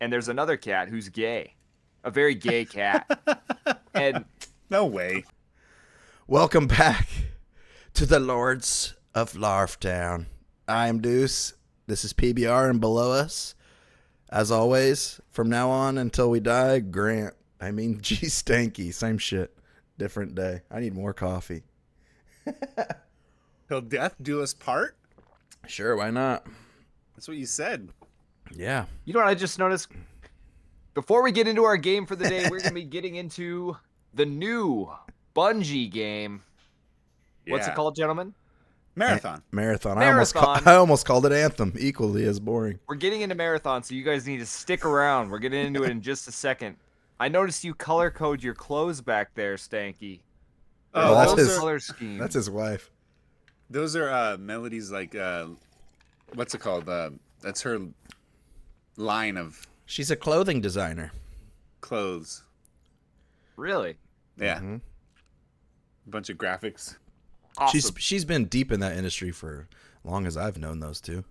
and there's another cat who's gay, a very gay cat. And no way. Welcome back to the Lords of Larftown. I am Deuce. This is PBR, and below us, as always, from now on until we die, Grant. I mean, G Stanky. Same shit. Different day. I need more coffee. Till death do us part? Sure, why not? That's what you said. Yeah. you know what I just noticed? Before we get into our game for the day, we're going to be getting into the new Bungie game. What's it called, gentlemen? Marathon. Marathon. Marathon. I almost called it Anthem. Equally as boring. We're getting into Marathon, so you guys need to stick around. We're getting into it in just a second. I noticed you color code your clothes back there, Stanky. Oh, that's Those his color scheme. That's his wife. Those are melodies like what's it called? That's her line of She's a clothing designer. clothes. Really? Yeah. Mm-hmm. A bunch of graphics. Awesome. She's been deep in that industry for long as I've known those two.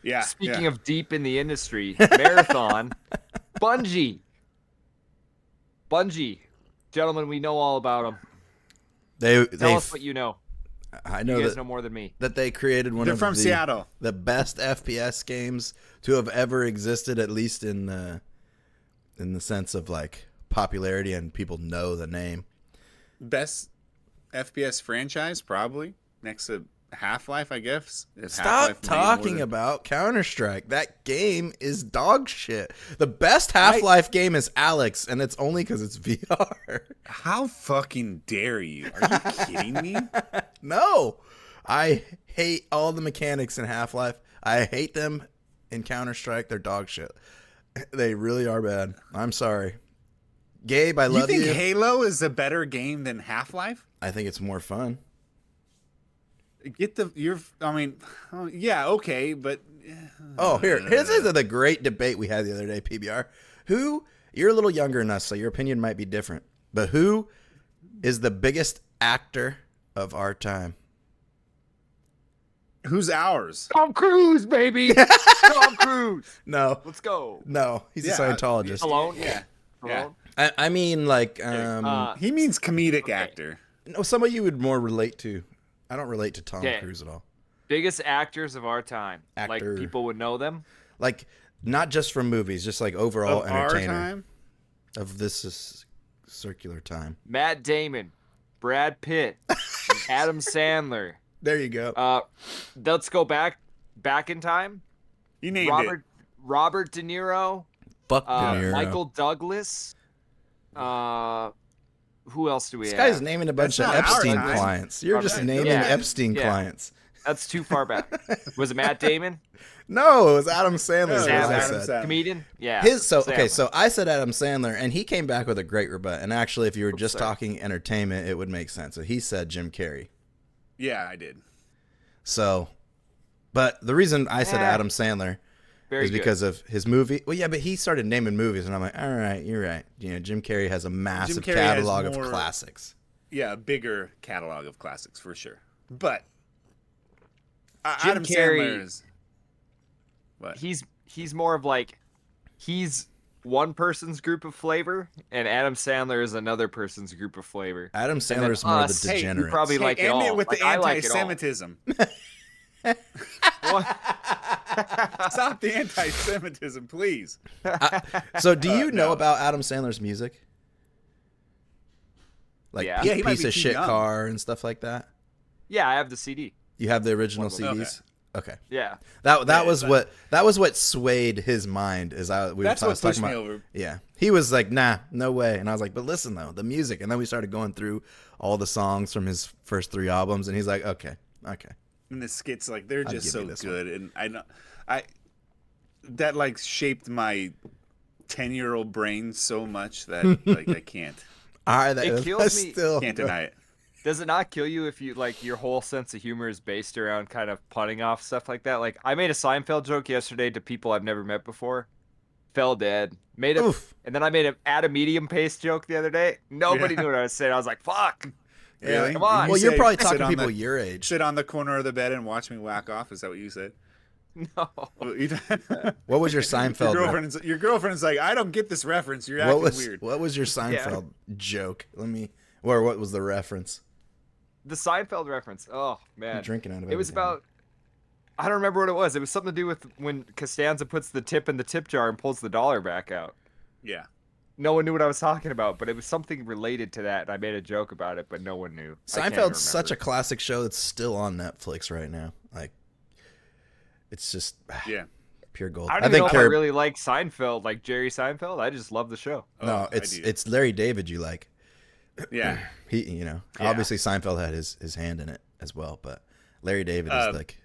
Yeah. Speaking of deep in the industry, Marathon, Bungie. Gentlemen, we know all about them. Tell us what you know. I know you guys that, know more than me. that they created one They're of from Seattle. the best FPS games to have ever existed, at least in the sense of like popularity and people know the name. Best FPS franchise, probably. Next to Half-Life, I guess. If Stop Half-Life made more talking than- about Counter-Strike. That game is dog shit. The best Half-Life game is Alex, and it's only because it's VR. How fucking dare you? Are you kidding me? No. I hate all the mechanics in Half-Life. I hate them in Counter-Strike. They're dog shit. They really are bad. I'm sorry. Gabe, I love you. You think Halo is a better game than Half-Life? I think it's more fun. Yeah, okay, but Oh, here's the great debate we had the other day, PBR. You're a little younger than us, so your opinion might be different. But who is the biggest actor of our time? who's ours? Tom Cruise, baby. Tom Cruise. No. Let's go. No, he's a Scientologist. Alone? Yeah. Alone? I mean, like, He means comedic actor. no, some of you would more relate to. I don't relate to Tom Okay. Cruise at all. Biggest actors of our time. Actor. Like, people would know them. Like, not just from movies, just like overall Of our entertainer time? of this circular time. Matt Damon, Brad Pitt, Adam Sandler. There you go. Let's go back in time. You named it. Robert De Niro, Fuck De Niro. Michael Douglas. Who else do we This have? guy's naming a bunch of That's not our Epstein time. clients. You're just Okay. naming Yeah. Epstein Yeah. clients. That's too far back. Was it Matt Damon? No, it was Adam Sandler. No, is it what was I Adam said. Sandler. Comedian? Yeah. Okay, Sandler. so I said Adam Sandler, and he came back with a great rebut. And actually, if you were just sorry. talking entertainment, it would make sense. So he said Jim Carrey. Yeah, I did. So, but the reason I said Yeah. Adam Sandler Very is good. because of his movie. Well, yeah, but he started naming movies, and I'm like, all right, you're right. You know, Jim Carrey has a massive Carrey has catalog of more- classics. Yeah, a bigger catalog of classics for sure. But Jim Adam Carrey- Sandler is what? He's more of like he's one person's group of flavor, and Adam Sandler is another person's group of flavor. Adam And then Sandler is more us, the hey, degenerate. you probably like it end all. it with Like, the I like it all. anti-Semitism. What? Stop the anti-Semitism, please. So, do you know no. about Adam Sandler's music? Like Yeah. Yeah, he might Piece be of too Shit young. Car and stuff like that? Yeah, I have the CD. You have the original One of them. CDs? Okay. Yeah. That Yeah, was but- that was what swayed his mind as I That's what was talking pushed me about. over. Yeah. He was like, "Nah, no way." And I was like, "But listen though, the music." And then we started going through all the songs from his first 3 albums, and he's like, "Okay. And the skits, like, they're I'll just give you so this good. And that like shaped my 10-year-old brain so much that like I can't All right, that It kills me- still deny it. Does it not kill you if you like your whole sense of humor is based around kind of punning off stuff like that? Like I made a Seinfeld joke yesterday to people I've never met before. Fell dead. Made a Oof. and then I made an add a medium pace joke the other day. Nobody Yeah. knew what I was saying. I was like, "Fuck." Really? Come on. Well, you're said probably sit talking to on people the- your age. Sit on the corner of the bed and watch me whack off. Is that what you said? No. What was your Seinfeld? Your girlfriend's like, I don't get this reference. You're What acting was weird. what was your Seinfeld joke? What was the reference? The Seinfeld reference. Oh You're man, drinking out of it was everything. about. I don't remember what it was. It was something to do with when Costanza puts the tip in the tip jar and pulls the dollar back out. Yeah. No one knew what I was talking about, but it was something related to that. And I made a joke about it, but no one knew. I can't even Seinfeld's such a remember. classic show that's still on Netflix right now. Like, it's just Yeah. pure gold. I don't even know if I really like Seinfeld, like Jerry Seinfeld. I just love the show. No, Oh, it's Larry David you like. Yeah. He, Yeah. obviously Seinfeld had his hand in it as well, but Larry David is like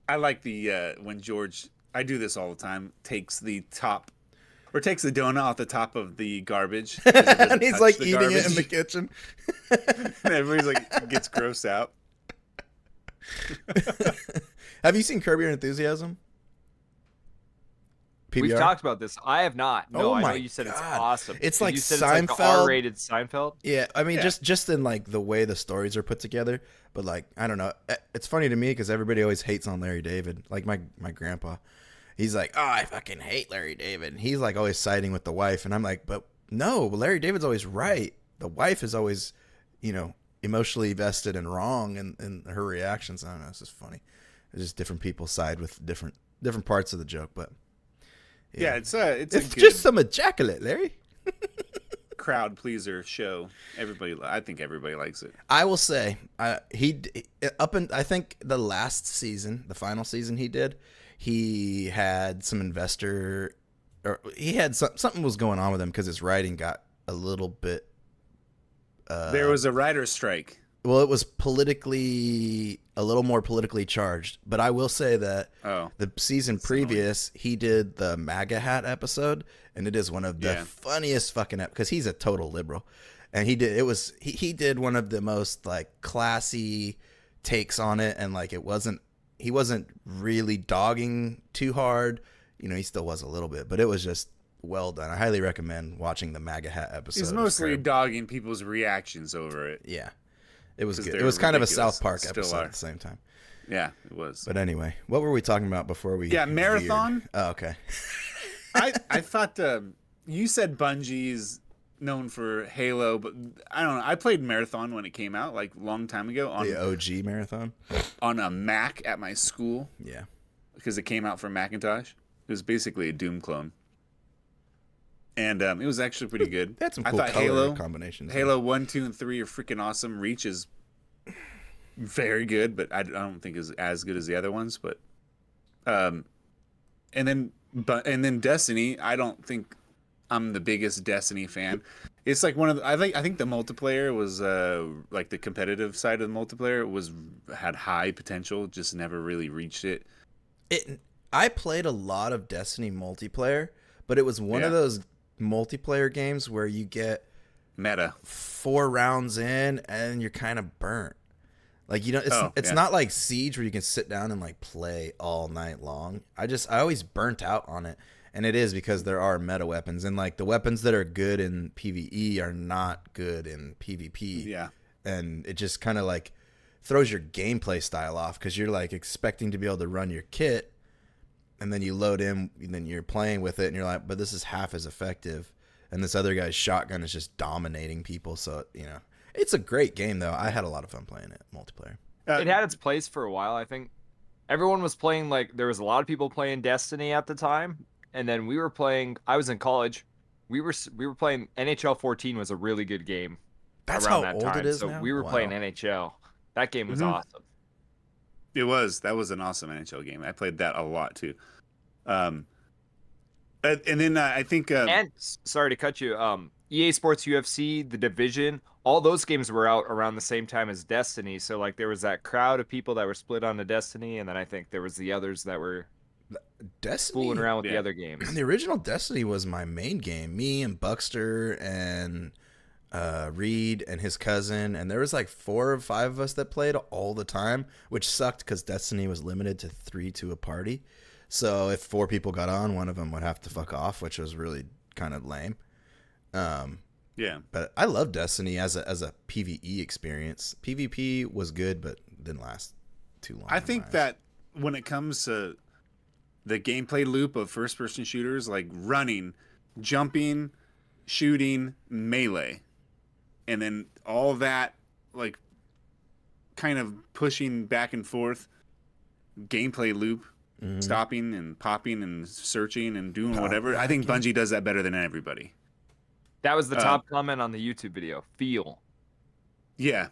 I like the when George, I do this all the time, takes the donut off the top of the garbage. and he's like eating it in the kitchen. And everybody's like gets grossed out. Have you seen Curb Your Enthusiasm? PBR? We've talked about this. I have not. No, Oh I know my you said it's God. awesome. It's And like you said it's like the Seinfeld. R-rated Seinfeld. Yeah, I mean, Yeah. just in like the way the stories are put together, but like I don't know, it's funny to me because everybody always hates on Larry David. Like my grandpa, he's like, oh, I fucking hate Larry David. And he's like always siding with the wife, and I'm like, but no, Larry David's always right. The wife is always, emotionally vested and wrong, in her reactions. I don't know, it's just funny. It's just different people side with different parts of the joke, but Yeah, it's a good just some ejaculate, Larry. crowd pleaser show. I think everybody likes it. I will say, I think the last season, the final season he had some investor, or he had something was going on with him because his writing got a little bit. There was a writer's strike. Well, it was a little more politically charged. But I will say that the season previous, he did the MAGA hat episode, and it is one of the funniest fucking because he's a total liberal, and he did one of the most like classy takes on it, and like he wasn't really dogging too hard. He still was a little bit, but it was just well done. I highly recommend watching the MAGA hat episode. He's mostly dogging people's reactions over it. Yeah. It was good. they're It was kind of a ridiculous. South Park Still episode are. at the same time. Yeah, it was. But anyway, what were we talking about before we? Yeah, Marathon. veered? Oh, okay. I thought you said Bungie's known for Halo, but I don't know. I played Marathon when it came out, like a long time ago The OG Marathon. on a Mac at my school Yeah. because it came out for Macintosh. It was basically a Doom clone, and it was actually pretty good. They had some I cool thought color combinations. Halo 1, 2, and 3 are freaking awesome. Reach is very good, but I don't think is as good as the other ones. But, and then Destiny. I don't think I'm the biggest Destiny fan. It's like one of the, I think the multiplayer was like the competitive side of the multiplayer had high potential, just never really reached it. I played a lot of Destiny multiplayer, but it was one of those multiplayer games where you get Meta 4 rounds in and you're kind of burnt. Like it's not like Siege where you can sit down and like play all night long. I always burnt out on it, and it is because there are meta weapons, and like the weapons that are good in PvE are not good in PvP. Yeah, and it just kind of like throws your gameplay style off because you're like expecting to be able to run your kit, and then you load in, and then you're playing with it, and you're like, but this is half as effective, and this other guy's shotgun is just dominating people. So it's a great game though. I had a lot of fun playing it multiplayer. It had its place for a while, I think. Everyone was playing, like, there was a lot of people playing Destiny at the time, and then we were playing. I was in college. We were playing NHL 14 was a really good game. That's around how that old time. it is So now? we were Wow. playing NHL. That game was awesome. it was. That was an awesome NHL game. I played that a lot too. And then I think. And sorry to cut you. EA Sports UFC, The Division, all those games were out around the same time as Destiny. So like there was that crowd of people that were split on to Destiny, and then I think there was the others that were Destiny, fooling around with the Yeah. other games. The original Destiny was my main game. Me and Buckster and Reed and his cousin, and there was like 4 or 5 of us that played all the time, which sucked because Destiny was limited to 3 to a party. So if 4 people got on, one of them would have to fuck off, which was really kind of lame. Yeah. But I love Destiny as a PvE experience. PvP was good, but didn't last too long. I think that when it comes to the gameplay loop of first-person shooters, like running, jumping, shooting, melee, and then all that, like, kind of pushing back and forth gameplay loop, stopping and popping and searching and doing whatever. I think Bungie does that better than everybody. That was the top comment on the YouTube video. Feel. Yeah.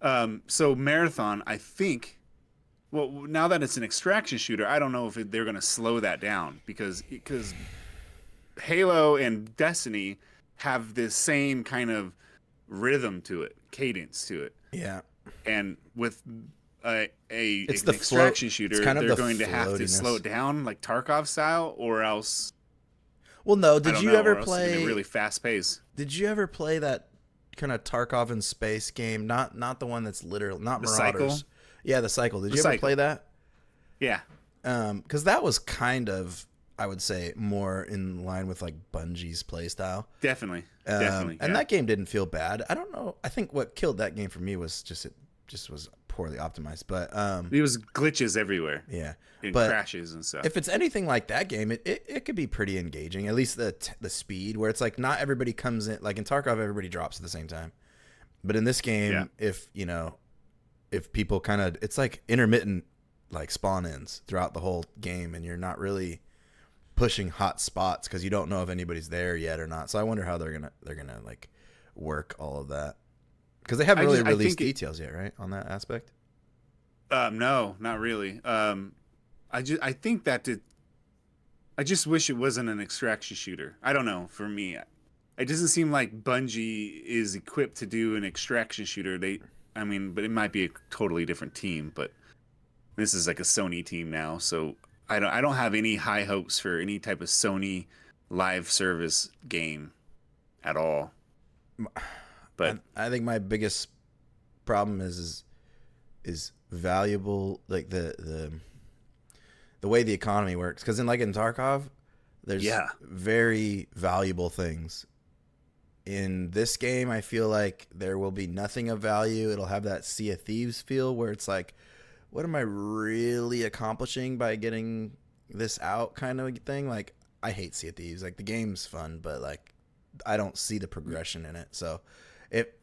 So Marathon, I think, well, now that it's an extraction shooter, I don't know if they're going to slow that down because Halo and Destiny have this same kind of rhythm to it, cadence to it. Yeah. And with an the extraction float. shooter, It's kind of they're the going to have to floatiness. slow it down like Tarkov style, or else. Well, no. I Did don't you know, ever or else it's gonna be play? really fast pace? Did you ever play that kind of Tarkov in space game? Not the one that's literal, not The Marauders. Cycle? Yeah, the Cycle. Did The you ever Cycle. play that? Yeah. Because that was kind of, I would say, more in line with like Bungie's playstyle. Definitely. Definitely. And yeah. that game didn't feel bad. I don't know. I think what killed that game for me was it just was poorly optimized. But It was glitches everywhere. yeah, And but crashes and stuff. if it's anything like that game, it could be pretty engaging. At least the speed, where it's like not everybody comes in. Like in Tarkov, everybody drops at the same time. But in this game, Yeah. if people kind of, it's like intermittent like spawn ins throughout the whole game, and you're not really pushing hot spots because you don't know if anybody's there yet or not. So I wonder how they're gonna like work all of that, because they haven't really released details yet, right, on that aspect. No, not really. I think that I just wish it wasn't an extraction shooter. I don't know. For me, it doesn't seem like Bungie is equipped to do an extraction shooter. But it might be a totally different team. But this is like a Sony team now, so I don't have any high hopes for any type of Sony live service game at all. But I think my biggest problem is valuable, like the way the economy works. Because in Tarkov, there's very valuable things. In this game, I feel like there will be nothing of value. It'll have that Sea of Thieves feel where it's like, what am I really accomplishing by getting this out kind of thing? Like, I hate Sea of Thieves. Like, the game's fun, but like, I don't see the progression in it. So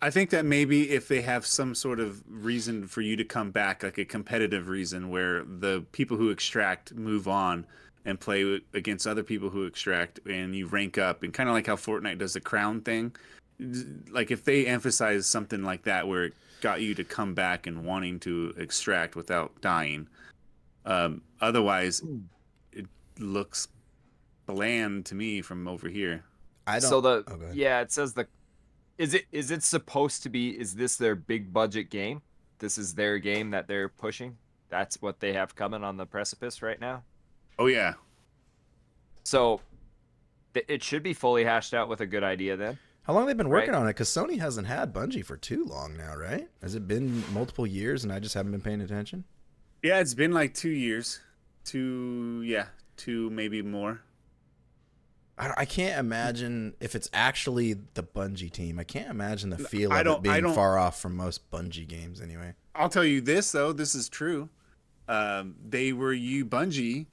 I think that maybe if they have some sort of reason for you to come back, like a competitive reason where the people who extract move on and play against other people who extract, and you rank up, and kind of like how Fortnite does the crown thing, like if they emphasize something like that where it got you to come back and wanting to extract without dying. Otherwise, it looks bland to me from over here. I don't. So okay. it says is it supposed to be? Is this their big budget game? This is their game that they're pushing. That's what they have coming on the precipice right now. Oh yeah. So it should be fully hashed out with a good idea then. How long have they been working Right. on it? Because Sony hasn't had Bungie for too long now, right? Has it been multiple years and I just haven't been paying attention? Yeah, it's been like 2 years. Two maybe more. I can't imagine if it's actually the Bungie team. I can't imagine the feel I of don't- it being I don't- far off from most Bungie games anyway. I'll tell you this though, this is true. Bungie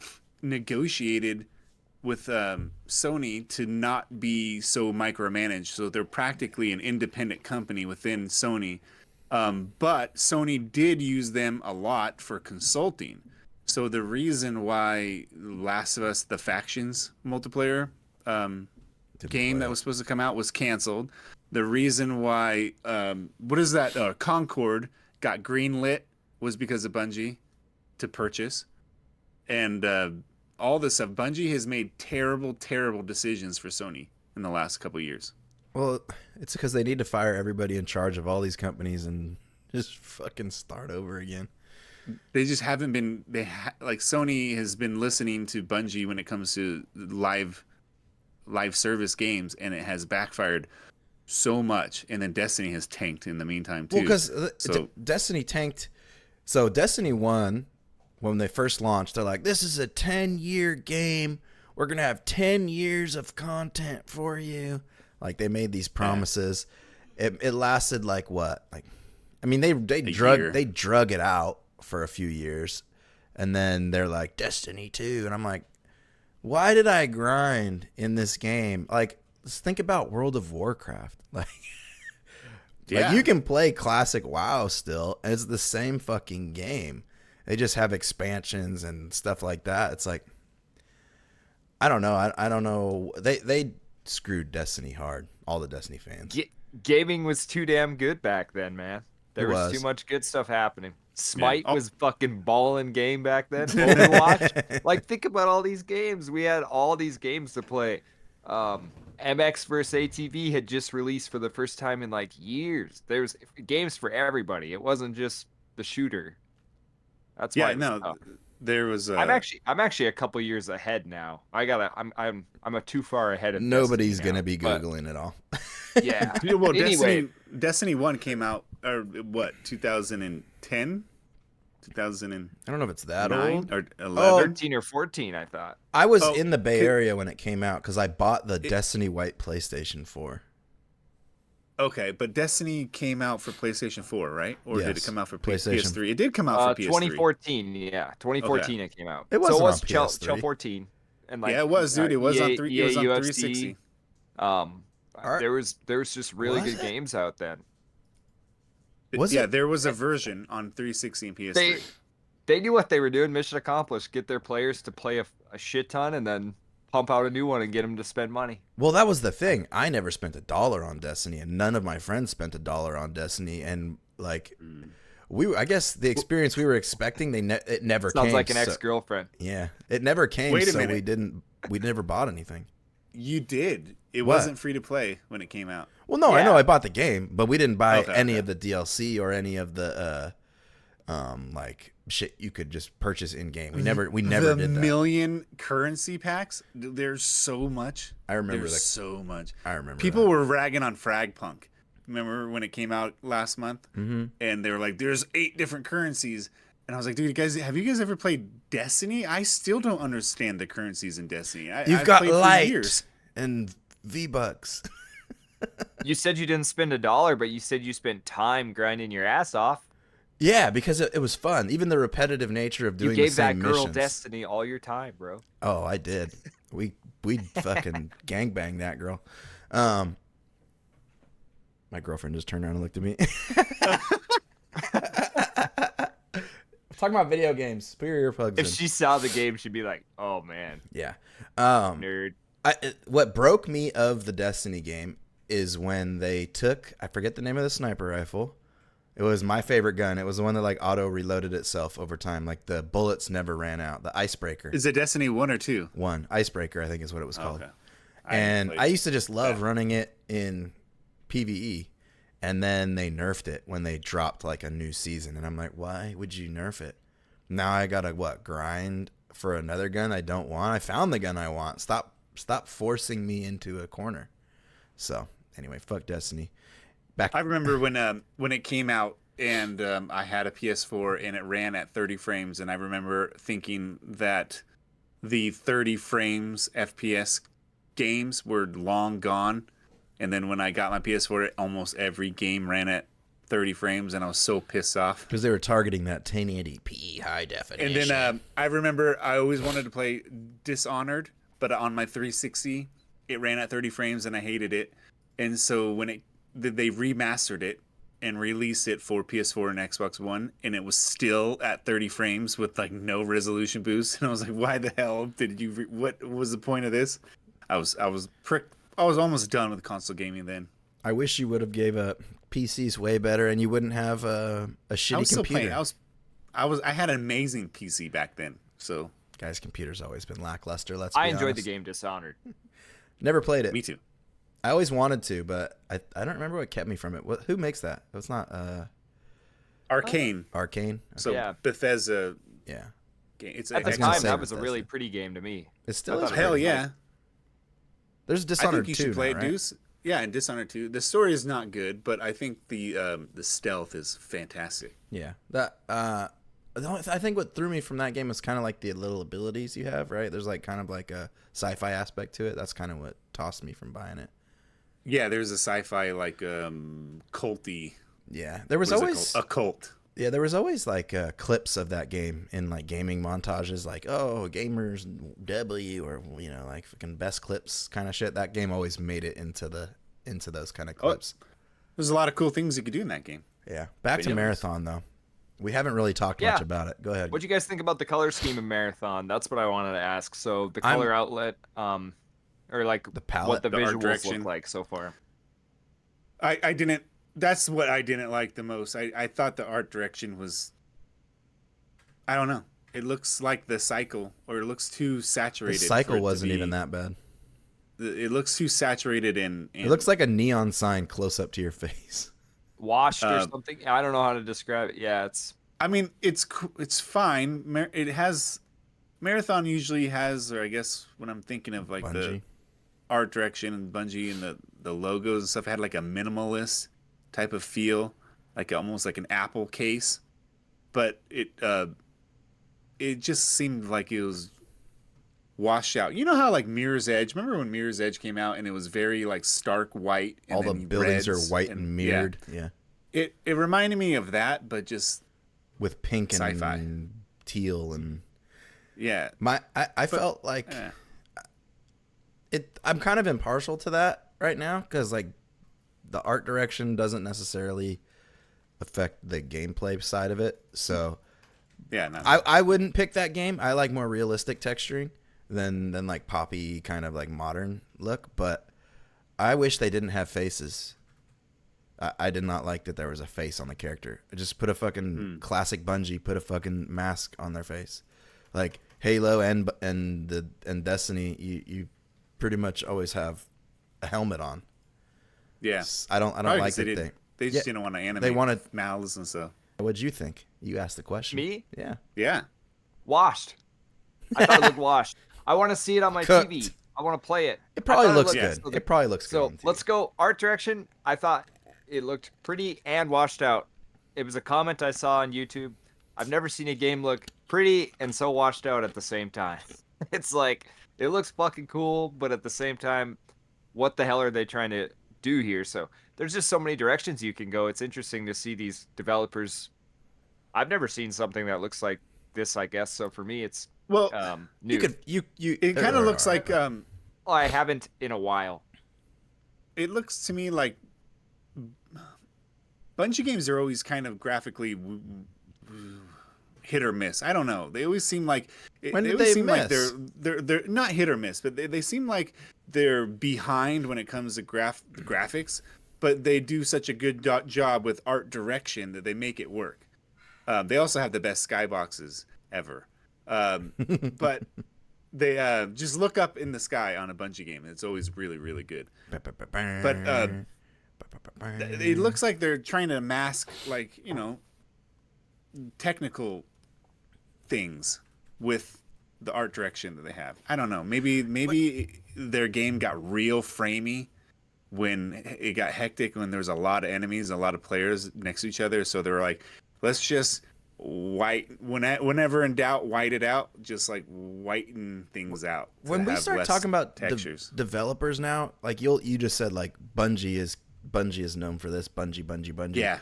negotiated with Sony to not be so micromanaged, so they're practically an independent company within Sony. But Sony did use them a lot for consulting. So the reason why Last of Us: The Factions multiplayer game that was supposed to come out was canceled. The reason why Concord got greenlit was because of Bungie to purchase, and all this stuff. Bungie has made terrible decisions for Sony in the last couple of years. Well, it's because they need to fire everybody in charge of all these companies and just fucking start over again. They just haven't been. Sony has been listening to Bungie when it comes to live service games, and it has backfired so much. And then Destiny has tanked in the meantime too. Well, because Destiny tanked. So Destiny 1, when they first launched, they're like, this is a 10-year game. We're going to have 10 years of content for you. Like, they made these promises. Yeah. It lasted like what? Like, I mean, they drug it out for a few years. And then they're like, Destiny 2. And I'm like, why did I grind in this game? Like, let's think about World of Warcraft. Like, Yeah. like you can play classic WoW still, and it's the same fucking game. They just have expansions and stuff like that. It's like, I don't know. I don't know. They screwed Destiny hard. All the Destiny fans. Gaming was too damn good back then, man. There was too much good stuff happening. Smite was fucking ballin' game back then. Overwatch. Like, think about all these games. We had all these games to play. MX vs ATV had just released for the first time in like years. There's games for everybody. It wasn't just the shooter. That's why. Yeah, no, tough. there was. I'm actually a couple years ahead now. I'm a too far ahead of. Nobody's Destiny gonna now, be but googling it all. Yeah. Well, Anyway. Destiny 1 came out, or what, 2010? 2009 I don't know if it's that old. or 11? 13 or 14, I thought. I was Oh, in the Bay Area when it came out because I bought the Destiny White PlayStation 4. Okay, but Destiny came out for PlayStation 4, right? Or did it Yes, come out for PlayStation. PS3? It did come out for PS3. 2014, yeah. 2014 it came out. It wasn't so it was on Chell PS3. 14. And like, Yeah, it was, dude. It was on EA 360. There was just really good games out then. There was a version on 360 and PS3. They knew what they were doing. Mission accomplished. Get their players to play a shit ton and then pump out a new one and get them to spend money. Well, that was the thing. I never spent $1 on Destiny, and none of my friends spent $1 on Destiny. And like, I guess the experience we were expecting, it never came. Sounds like an ex-girlfriend. Yeah, it never came. Wait a so minute. we never bought anything. You did. It What? wasn't free to play when it came out. Well, no, I Yeah. know I bought the game, but we didn't buy any Okay. of the DLC or any of the like shit you could just purchase in game. We never the did that. million currency packs. There's so much. I remember There's that. so much. I remember People that. were ragging on Fragpunk. Remember when it came out last month? Mm-hmm. And they were like, "There's 8 different currencies." And I was like, "Dude, have you guys ever played Destiny? I still don't understand the currencies in Destiny. You've I've got played for light years." and V-Bucks. You said you didn't spend $1, but you said you spent time grinding your ass off. Yeah, because it was fun. Even the repetitive nature of doing You gave the same that girl missions. Destiny all your time, bro. Oh, I did. We fucking gangbang that girl. My girlfriend just turned around and looked at me. Talking about video games. Put your earplugs If in. she saw the game, she'd be like, "Oh man, Yeah. nerd." What broke me of the Destiny game is when they took, I forget the name of the sniper rifle. It was my favorite gun. It was the one that like auto reloaded itself over time. Like the bullets never ran out. The icebreaker. Is it Destiny 1 or 2? One. Icebreaker, I think is what it was called. Okay. And I used to just love that. running it in PvE. And then they nerfed it when they dropped like a new season. And I'm like, why would you nerf it? Now I gotta grind for another gun I don't want. I found the gun I want. Stop forcing me into a corner. So anyway, fuck Destiny. I remember when it came out and I had a PS4 and it ran at 30 frames, and I remember thinking that the 30 frames FPS games were long gone. And then when I got my PS4, almost every game ran at 30 frames, and I was so pissed off. Because they were targeting that 1080p high definition. And then I remember I always wanted to play Dishonored, but on my 360, it ran at 30 frames, and I hated it. And so when they remastered it and released it for PS4 and Xbox One, and it was still at 30 frames with like no resolution boost, and I was like, why the hell did you? What was the point of this? I was almost done with console gaming then. I wish you would have gave up. PC's way better, and you wouldn't have a shitty I was computer. still playing. I had an amazing PC back then. So Guys, computer's always been lackluster. Let's be I enjoyed the honest. game Dishonored. Never played it. me too. I always wanted to, but I don't remember what kept me from it. Who makes that? It's not Arcane. Arcane. So Yeah. Bethesda Yeah, game. It's At the was gonna time, say that was a Bethesda. really pretty game to me. it still I is. thought hell pretty yeah. nice. There's I Dishonored think you 2 should play now, it, right? Deuce. Yeah, and Dishonored 2. The story is not good, but I think the stealth is fantastic. Yeah, that. I think what threw me from that game was kind of like the little abilities you have, right? There's like kind of like a sci-fi aspect to it. That's kind of what tossed me from buying it. Yeah, there's a sci-fi like culty. Yeah, there was what is it always called? A cult. Yeah, there was always like clips of that game in like gaming montages, like oh gamers W or like fucking best clips kind of shit. That game always made it into those kind of Oh, clips. there's a lot of cool things you could do in that game. Yeah, back to Videos. Marathon though. We haven't really talked Yeah. much about it. Go ahead. What'd you guys think about the color scheme of Marathon? That's what I wanted to ask. So the I'm- color outlet, or like The palette? what the The art visuals direction. look like so far. I didn't. That's what I didn't like the most. I thought the art direction was. I don't know. It looks like the cycle, or it looks too The saturated. for cycle it to wasn't be- even that bad. It looks too saturated in. It looks like a neon sign close up to your face. Washed or Uh, something. I don't know how to describe it. Yeah, it's I mean, it's fine. It has. Marathon usually has, or I guess when I'm thinking of like Bungie. the art direction and Bungie and the logos and stuff, it had like a minimalist type of feel, like almost like an Apple case. But it just seemed like it was washed out. You know how like Mirror's Edge? Remember when Mirror's Edge came out and it was very like stark white? And All the then buildings reds are white and mirrored. Yeah. It reminded me of that, but just With pink and Sci-fi. teal and yeah. I felt like I'm kind of impartial to that right now because like the art direction doesn't necessarily affect the gameplay side of it. So Yeah, no. I wouldn't pick that game. I like more realistic texturing than like poppy kind of like modern look. But I wish they didn't have faces. I did not like that there was a face on the character. Just put a fucking classic Bungie, put a fucking mask on their face. Like Halo and Destiny, you pretty much always have a helmet on. Yeah. I don't Probably like 'cause they that didn't. They just didn't want to animate. They wanted mouths and stuff. What'd you think? You asked the question. me Yeah. Yeah. washed. I thought it looked washed. I want to see it on my Cooked. TV. I want to play it. It probably I thought looks looked- good. so It probably looks good. So on TV. let's go art direction. I thought it looked pretty and washed out. It was a comment I saw on YouTube. I've never seen a game look pretty and so washed out at the same time. It's like it looks fucking cool, but at the same time, what the hell are they trying to do here? So there's just so many directions you can go. It's interesting to see these developers. I've never seen something that looks like this, I guess. So for me, it's Well, new. it kind of looks like Well, I haven't in a while. it looks to me like Bungie games are always kind of graphically hit or miss. I don't know. They always seem like When they did always they seem like miss? they're not hit or miss, but they seem like they're behind when it comes to graphics. But they do such a good job with art direction that they make it work. They also have the best skyboxes ever. But they just look up in the sky on a Bungie game. It's always really, really good. But it looks like they're trying to mask, like, you know, technical things with the art direction that they have. I don't know. Maybe their game got real framey when it got hectic, when there was a lot of enemies, a lot of players next to each other. So they were like, let's just whenever in doubt, white it out. Just like whiten things out. to When we have start less talking about textures. developers now, like you just said, like Bungie is known for this. Bungie. Yeah.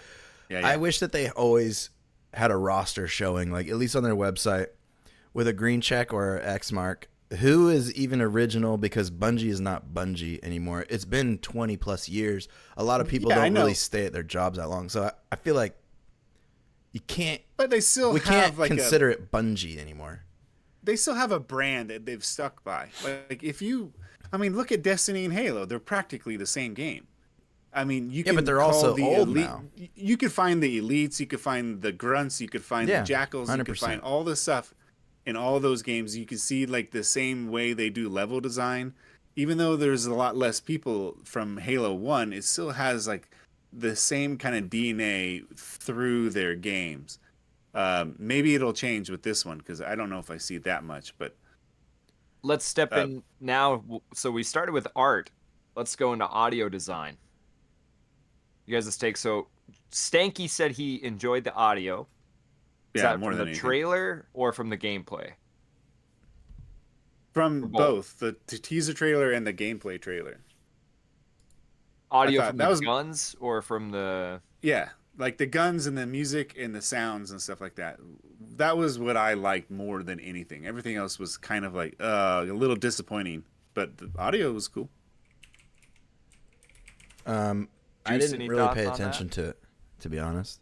I wish that they always had a roster showing, like at least on their website, with a green check or an X mark, who is even original, because Bungie is not Bungie anymore. It's been 20 plus years. A lot of people Yeah, I don't know. really stay at their jobs that long. So I feel like you can't. But they still We have can't like consider it Bungie anymore. they still have a brand that they've stuck by. Like look at Destiny and Halo. They're practically the same game. I mean, you can but they're call also the old elite, now. You could find the elites, you could find the grunts, you could find Yeah, the jackals, you could 100%. find all this stuff in all those games. You can see like the same way they do level design. Even though there's a lot less people from Halo 1, it still has like the same kind of DNA through their games. Maybe it'll change with this one, because I don't know if I see that much, but Let's step in now. So we started with art. Let's go into audio design. You guys' take. So Stanky said he enjoyed the audio. Is yeah, that more from than the anything. trailer or from the gameplay? From both. both the teaser trailer and the gameplay trailer. Audio thought from that the was- guns or from the... Yeah, like the guns and the music and the sounds and stuff like that. That was what I liked more than anything. Everything else was kind of like a little disappointing, but the audio was cool. I Juice, didn't any really thoughts pay on attention to it, to be honest.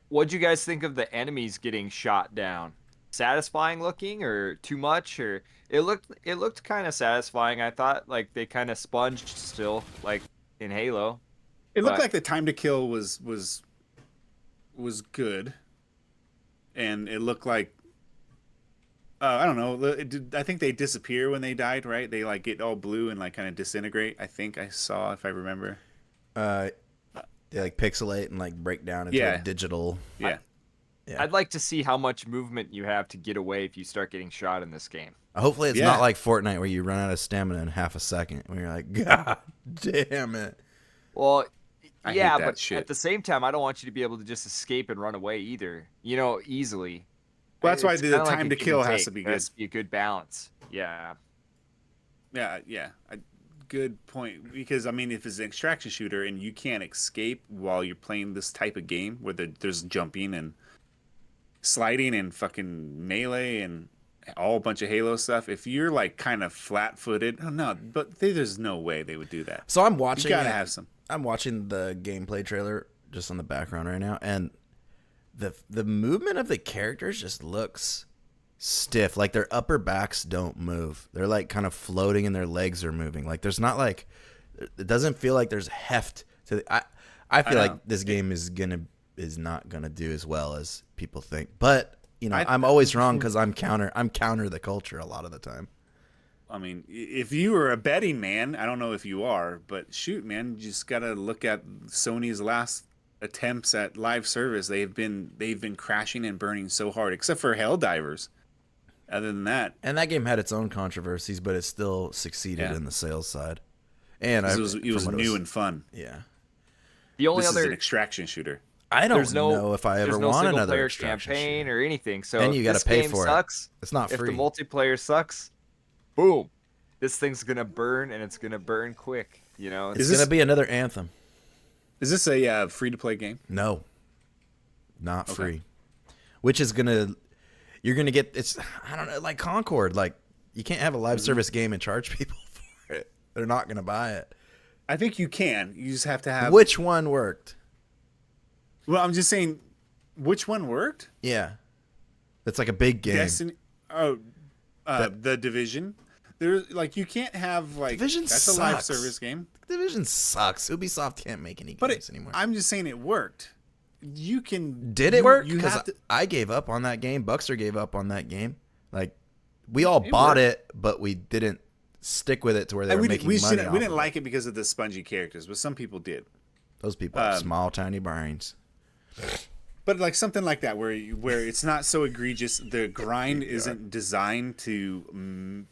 What'd you guys think of the enemies getting shot down? Satisfying looking or too much or it looked kind of satisfying. I thought like they kind of sponged still like in Halo. It looked But like the time to kill was good, and it looked like I don't know. I think they disappear when they died, right? They like get all blue and like kind of disintegrate. I think I saw, if I remember. They like pixelate and like break down into a Yeah. digital. Yeah. Yeah. I'd like to see how much movement you have to get away if you start getting shot in this game. Hopefully, it's Yeah. not like Fortnite where you run out of stamina in half a second. When you're like, God damn it. Well, I yeah, hate that but shit. at the same time, I don't want you to be able to just escape and run away either. You know, easily. Well, that's why It's the kinda like time a to give kill and has take. to be There has good. to be a good balance. Yeah. Yeah. Good point. Because I mean, if it's an extraction shooter and you can't escape while you're playing this type of game where there's jumping and sliding and fucking melee and all a bunch of Halo stuff, if you're like kind of flat-footed, oh no, but there's no way they would do that. So I'm You watching. gotta have some. I'm watching the gameplay trailer just on the background right now, and the movement of the characters just looks stiff. Like their upper backs don't move. They're like kind of floating, and their legs are moving. Like there's not like it doesn't feel like there's heft to. I feel like know. this game is not gonna do as well as people think. But you know, I- I'm always wrong because I'm counter the culture a lot of the time. I mean, if you were a betting man, I don't know if you are, but shoot, man, you just gotta look at Sony's last attempts at live service. They've been crashing and burning so hard, except for Helldivers. Other than that, And that game had its own controversies, but it still succeeded Yeah. in the sales side. And it was new and fun. yeah. The only This is other an extraction shooter. I don't there's no know if I ever there's no want single another player extraction campaign shooter. or anything. So And you if gotta this pay game for it. sucks, It's not if free. the multiplayer sucks, boom, this thing's gonna burn and it's gonna burn quick. You know, It's Is gonna this- be another Anthem. Is this a free-to-play game? No, not Okay. free. Which is gonna, you're gonna get it's. I don't know, like Concord. Like you can't have a live service game and charge people for it. They're not gonna buy it. I think you can. You just have to have. Which one worked? Well, I'm just saying, which one worked? Yeah, it's like a big game. Destiny. Oh, the Division. There's like you can't have like Division that's a live sucks. service game. Division sucks. Ubisoft can't make any But games anymore. I'm just saying it worked. You can. Did it you- work? You Because have to. I gave up on that game. Buckster gave up on that game. Like we all It bought worked. it, but we didn't stick with it to where they were we making we, money. shouldn't- we off didn't of like it because of the spongy characters, but some people did. those people have small, tiny brains. But like something like that, where it's not so egregious, the grind isn't designed to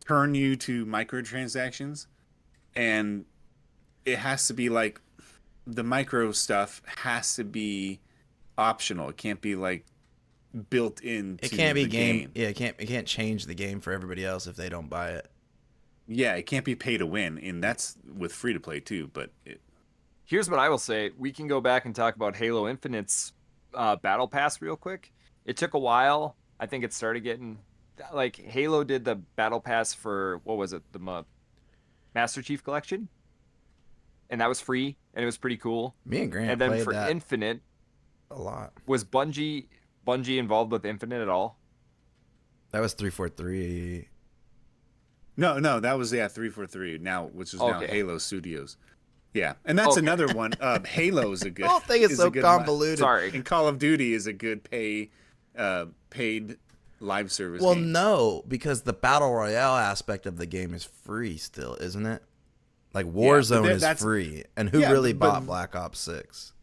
turn you to microtransactions, and it has to be like the micro stuff has to be optional. It can't be like built into. It can't be the game. Yeah, it can't change the game for everybody else if they don't buy it. Yeah, it can't be pay to win, and that's with free to play too. But here's what I will say. We can go back and talk about Halo Infinite's battle pass real quick. It took a while. I think it started getting like Halo did the battle pass for what was it, the Master Chief Collection, and that was free and it was pretty cool. Me and Grant And then played for that Infinite, a lot. was Bungie involved with Infinite at all? That was 343. no, that was 343 now, which is now Okay. Halo Studios. Yeah, and that's Okay. another one. Halo is a good. The whole thing is so a good convoluted. Sorry. And Call of Duty is a good paid live service. Well, game. no, because the battle royale aspect of the game is free still, isn't it? Like Warzone is that's- free, and who yeah, really but- bought Black Ops 6?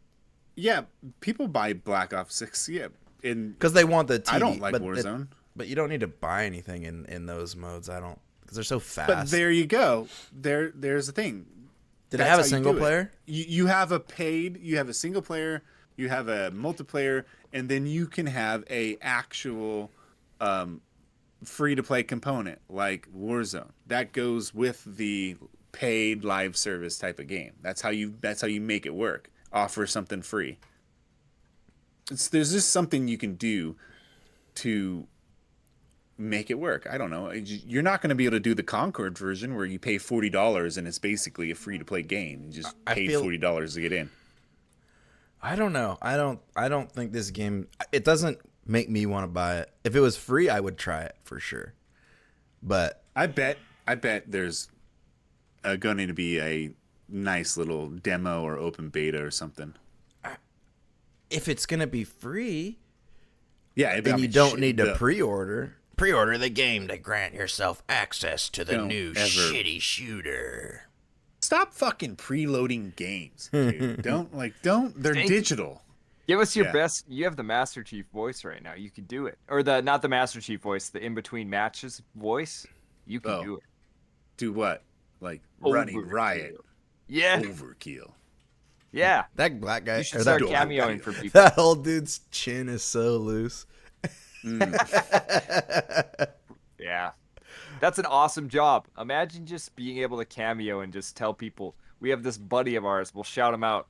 Yeah, people buy Black Ops 6. Yeah, and Because they want the TV. I don't like but Warzone. but you don't need to buy anything in those modes. I don't, because they're so fast. But there you go. There's the thing. Did it That's have a how you single do it. player? You have you have a single player, you have a multiplayer, and then you can have a actual free to play component like Warzone that goes with the paid live service type of game. That's how you make it work. offer something free. There's just something you can do to make it work. I don't know. You're not going to be able to do the Concord version where you pay $40 and it's basically a free to play game. You just paid $40 to get in. I don't know. I don't think this game. It doesn't make me want to buy it. If it was free, I would try it for sure. But I bet there's going to be a nice little demo or open beta or something. If it's going to be free, yeah, then you don't need to pre-order. Pre-order the game to grant yourself access to the new shitty shooter. Stop fucking preloading games, dude. They're digital. Give us your best. You have the Master Chief voice right now. You can do it. Or not the Master Chief voice, the in-between matches voice. You can do it. Do what? Like running riot. Yeah. Overkill. Yeah. That black guy. You should start cameoing for people. That old dude's chin is so loose. Yeah. That's an awesome job. Imagine just being able to cameo and just tell people, we have this buddy of ours. We'll shout him out.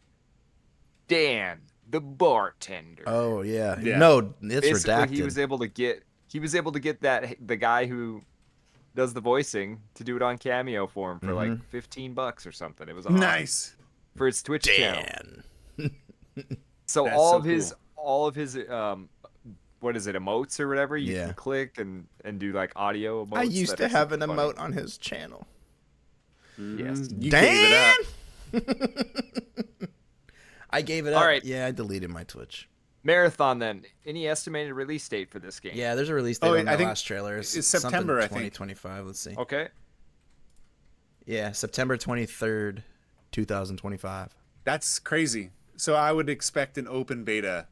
Dan, the bartender. Oh, yeah. No, it's basically, redacted. He was able to get the guy who does the voicing to do it on Cameo for him for like $15 or something. It was awesome. Nice for his Twitch channel. So That's all of his what is it, emotes or whatever you can click and do like audio emotes. I used to have an emote on his channel. Yes. You gave it up. I gave it up. All right. Yeah, I deleted my Twitch. Marathon then. Any estimated release date for this game? Yeah, there's a release date on the last trailer. It's September, I think. 2025. Let's see. Okay. Yeah, September 23rd, 2025. That's crazy. So I would expect an open beta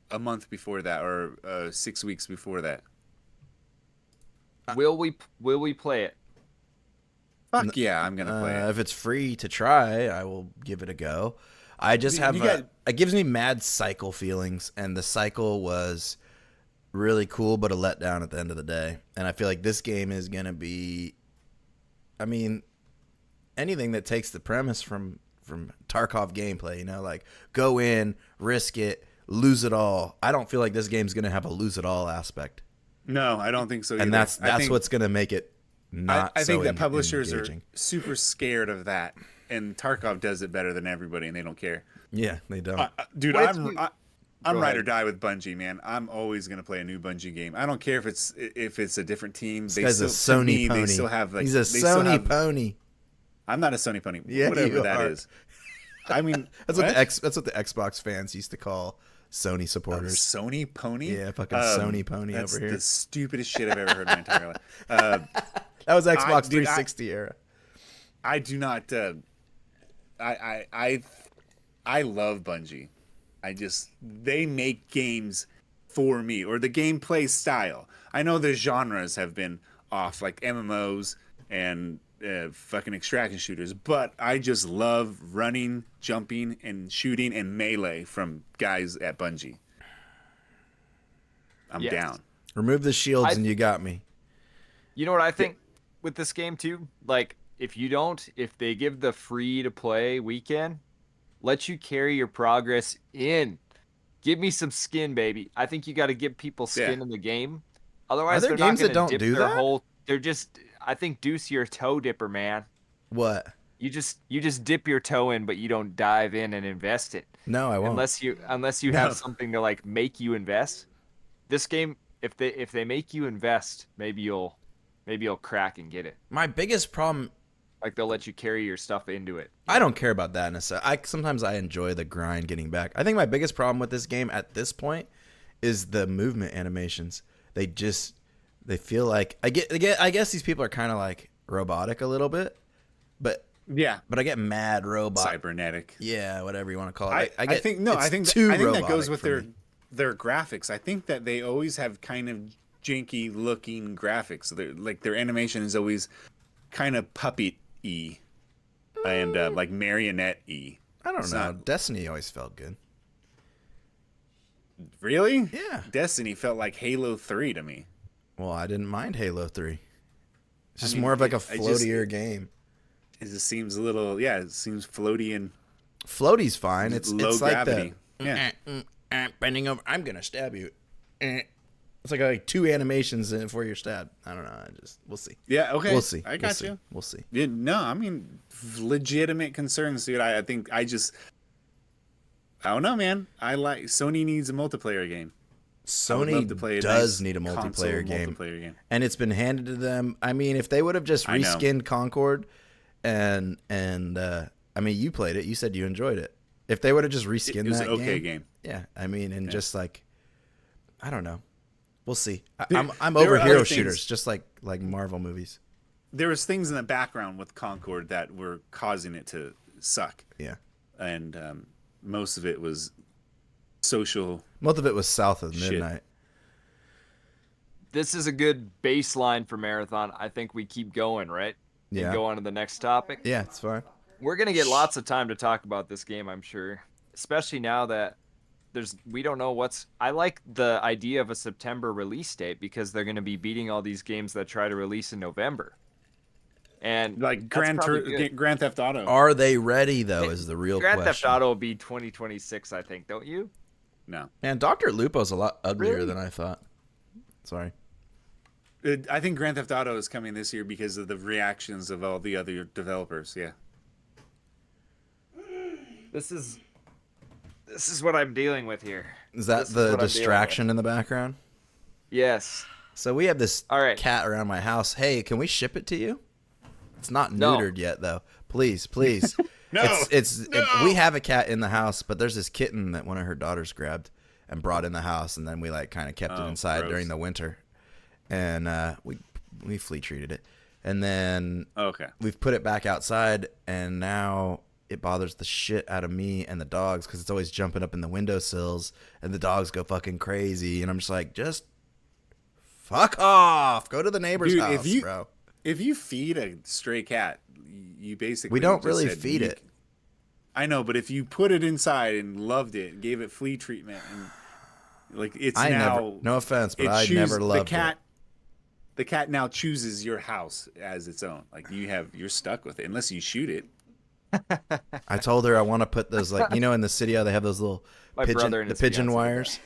a month before that, or 6 weeks before that. Will we play it? Fuck yeah, I'm gonna play it. If it's free to try, I will give it a go. I just it gives me mad cycle feelings, and the cycle was really cool, but a letdown at the end of the day. And I feel like this game is gonna be, I mean, anything that takes the premise from Tarkov gameplay, like go in, risk it, lose it all. I don't feel like this game's gonna have a lose it all aspect. No, I don't think so either. And that's what's gonna make it not. I think that publishers engaging. are super scared of that, and Tarkov does it better than everybody, and they don't care. Yeah, they don't. Dude, I'm ride or die with Bungie, man. I'm always gonna play a new Bungie game. I don't care if it's a different team. This guy's a Sony pony. They still have He's a Sony pony. I'm not a Sony pony. Yeah, whatever that is. I mean, that's what the Xbox fans used to call Sony supporters. Sony pony? Yeah, fucking Sony pony over here. That's the stupidest shit I've ever heard in my entire life. That was Xbox 360 era. I do not. I love Bungie. They make games for me, or the gameplay style. I know the genres have been off, like MMOs and fucking extraction shooters, but I just love running, jumping, and shooting and melee from guys at Bungie. I'm down. Remove the shields and you got me. You know what I think with this game too? Like, if they give the free to play weekend, let you carry your progress in. Give me some skin, baby. I think you got to give people skin in the game. Otherwise, they're not going to dip their whole. They're just. I think Deuce, you're a toe dipper, man. What? You just dip your toe in, but you don't dive in and invest it. No, I won't. Unless you have something to like make you invest. This game, if they make you invest, maybe you'll crack and get it. My biggest problem, like they'll let you carry your stuff into it. I don't care about that necessarily. Sometimes I enjoy the grind getting back. I think my biggest problem with this game at this point is the movement animations. They feel like I guess these people are kind of like robotic a little bit, but I get mad robot, cybernetic, whatever you want to call it. I think that goes with their graphics. I think that they always have kind of janky looking graphics. Their animation is always kind of puppet-y and like marionette-y. I don't know. Destiny always felt good. Really? Yeah. Destiny felt like Halo 3 to me. Well, I didn't mind Halo 3. It's just more of like a floatier game. It just seems a little, it seems floaty and Floaty's fine. It's low like gravity. the bending over. I'm gonna stab you. It's like 2 animations before you're stabbed. I don't know. We'll see. Yeah. Okay. We'll see. I got you. We'll see. Yeah, no, I mean, legitimate concerns, dude. I think I don't know, man. Sony needs a multiplayer game. Sony does need a multiplayer game, and it's been handed to them. I mean, if they would have just reskinned Concord, and I mean, you played it. You said you enjoyed it. If they would have just reskinned it was that an okay game. Yeah, I mean, and just like, I don't know. We'll see. There- I'm there over are hero other shooters, things- just like Marvel movies. There was things in the background with Concord that were causing it to suck. Yeah, And most of it was social. most of it was south of Shit. midnight. This is a good baseline for Marathon. I think we keep going, right? Yeah. And go on to the next topic. Yeah, it's fine. We're gonna get lots of time to talk about this game, I'm sure. Especially now that we don't know I like the idea of a September release date because they're gonna be beating all these games that try to release in November. And Like that's probably good. Grand Theft Auto. Are they ready though? Is the real Grand question. Theft Auto will be 2026, I think, don't you? No. And Dr. Lupo's a lot uglier Really? than I thought. Sorry. I think Grand Theft Auto is coming this year because of the reactions of all the other developers. Yeah. This is what I'm dealing with here. Is that This is the what I'm dealing distraction in the background? Yes. So we have this All right. cat around my house. Hey, can we ship it to you? It's not No. neutered yet, though. Please, please. No. We have a cat in the house, but there's this kitten that one of her daughters grabbed and brought in the house, and then we like kind of kept it inside gross. during the winter, and we flea treated it, and then Okay. we've put it back outside, and now it bothers the shit out of me and the dogs because it's always jumping up in the windowsills, and the dogs go fucking crazy, and I'm just like, just fuck off, go to the neighbor's Dude, house, bro. If you feed a stray cat, you basically We don't just really said feed it. I know, but if you put it inside and loved it, gave it flea treatment, and like it's No offense, but it I choose- never loved the cat. it. The cat now chooses your house as its own. Like you're stuck with it unless you shoot it. I told her I want to put those, like, in the city how they have those little My brother and his pigeon fiancé wires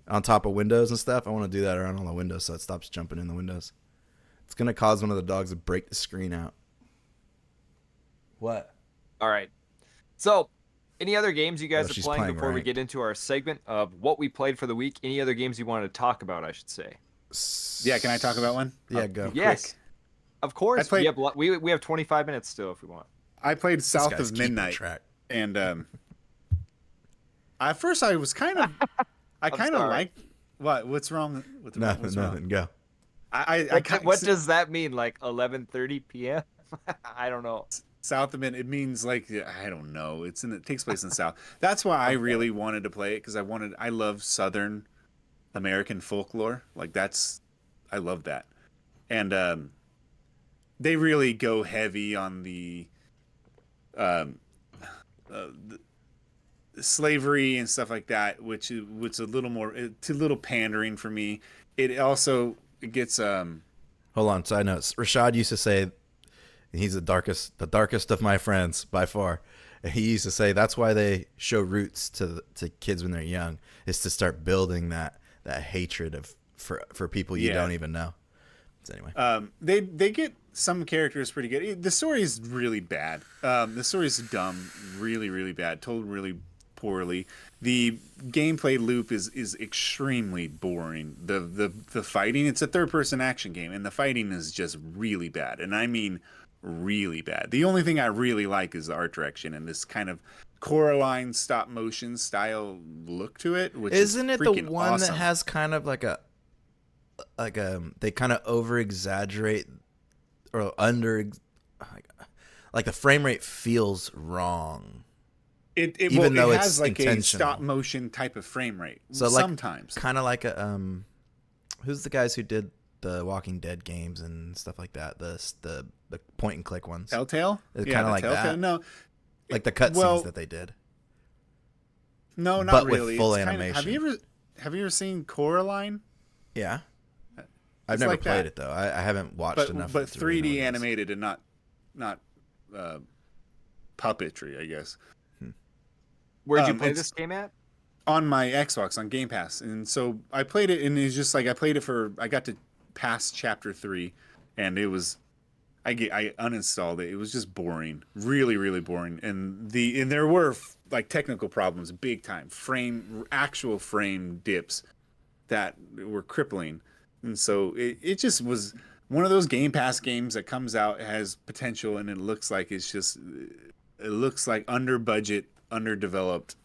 on top of windows and stuff. I want to do that around all the windows so it stops jumping in the windows. It's gonna cause one of the dogs to break the screen out. What? All right. So, any other games you guys Oh, are she's playing playing before we ranked. get into our segment of what we played for the week? Any other games you want to talk about, I should say? Yeah, can I talk about one? Yeah, go. Yes. Of course. I played- we have 25 minutes still if we want. I played This South guy's of keeping Midnight, track. and at first I was kind of, I kind of sorry. liked. What's wrong with Nothing, what's wrong? nothing. Go. What does that mean? Like 11:30 p.m.? I don't know. South of Midnight? It means like I don't know. It takes place in the South. That's why I really wanted to play it because I love Southern American folklore. Like I love that, and they really go heavy on the slavery and stuff like that, which a little more, it's a little pandering for me. It also gets Hold on. Side notes. Rashad used to say, he's the darkest of my friends by far. And he used to say that's why they show roots to kids when they're young, is to start building that hatred for people you don't even know. So anyway, they get some characters pretty good. The story is really bad. The story is dumb, really, really bad, told really poorly. The gameplay loop is extremely boring. The fighting, it's a third-person action game, and the fighting is just really bad, and I mean really bad. The only thing I really like is the art direction and this kind of Coraline stop motion style look to it, which isn't it the freaking one awesome. that has kind of like a they kind of over exaggerate or under, like the frame rate feels wrong. Even though it it's has like a intentional. stop motion type of frame rate. So like sometimes kind of like a who's the guys who did the Walking Dead games and stuff like that, the point and click ones. Telltale? It's Yeah, kind of the like Telltale. that. No, Like the cutscenes well, that they did. no, not but with really. full It's kinda- animation. have you ever seen Coraline? Yeah. I've It's never like played that. it though. I haven't watched enough. But to really know 3D what it is. animated and not puppetry, I guess. Where'd you play It's this game at? on my Xbox on Game Pass, and so I played it, and it's just like I got to past chapter 3, and it was I uninstalled it. It was just boring, really, really boring, and there were like technical problems, big time actual frame dips that were crippling, and so it just was one of those Game Pass games that comes out, has potential, and it looks like it looks like under budget, underdeveloped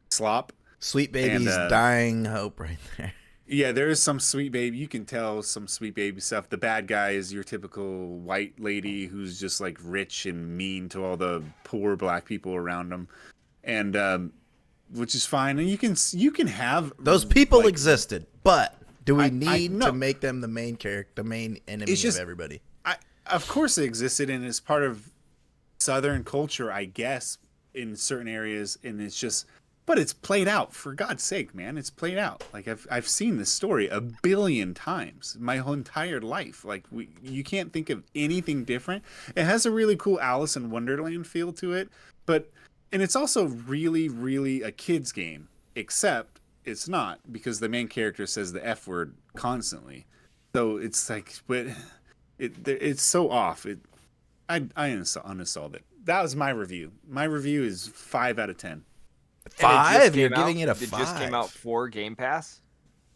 slop. Sweet And baby's dying hope right there. yeah, there is some Sweet Baby. You can tell some Sweet Baby stuff. The bad guy is your typical white lady who's just like rich and mean to all the poor black people around them, and which is fine. And you can have Those people like, existed, but do we I need know. to make them the main character, the main enemy It's just- of everybody? Of course it existed, and it's part of Southern culture, I guess, in certain areas, and it's just. But it's played out, for God's sake, man. It's played out. Like I've seen this story a billion times my whole entire life. Like you can't think of anything different. It has a really cool Alice in Wonderland feel to it, and it's also really, really a kid's game. Except it's not, because the main character says the F word constantly. So it's like, but it's so off. I uninstalled it. That was my review. My review is 5 out of 10. 5? You're giving it a 5. It just came out for Game Pass.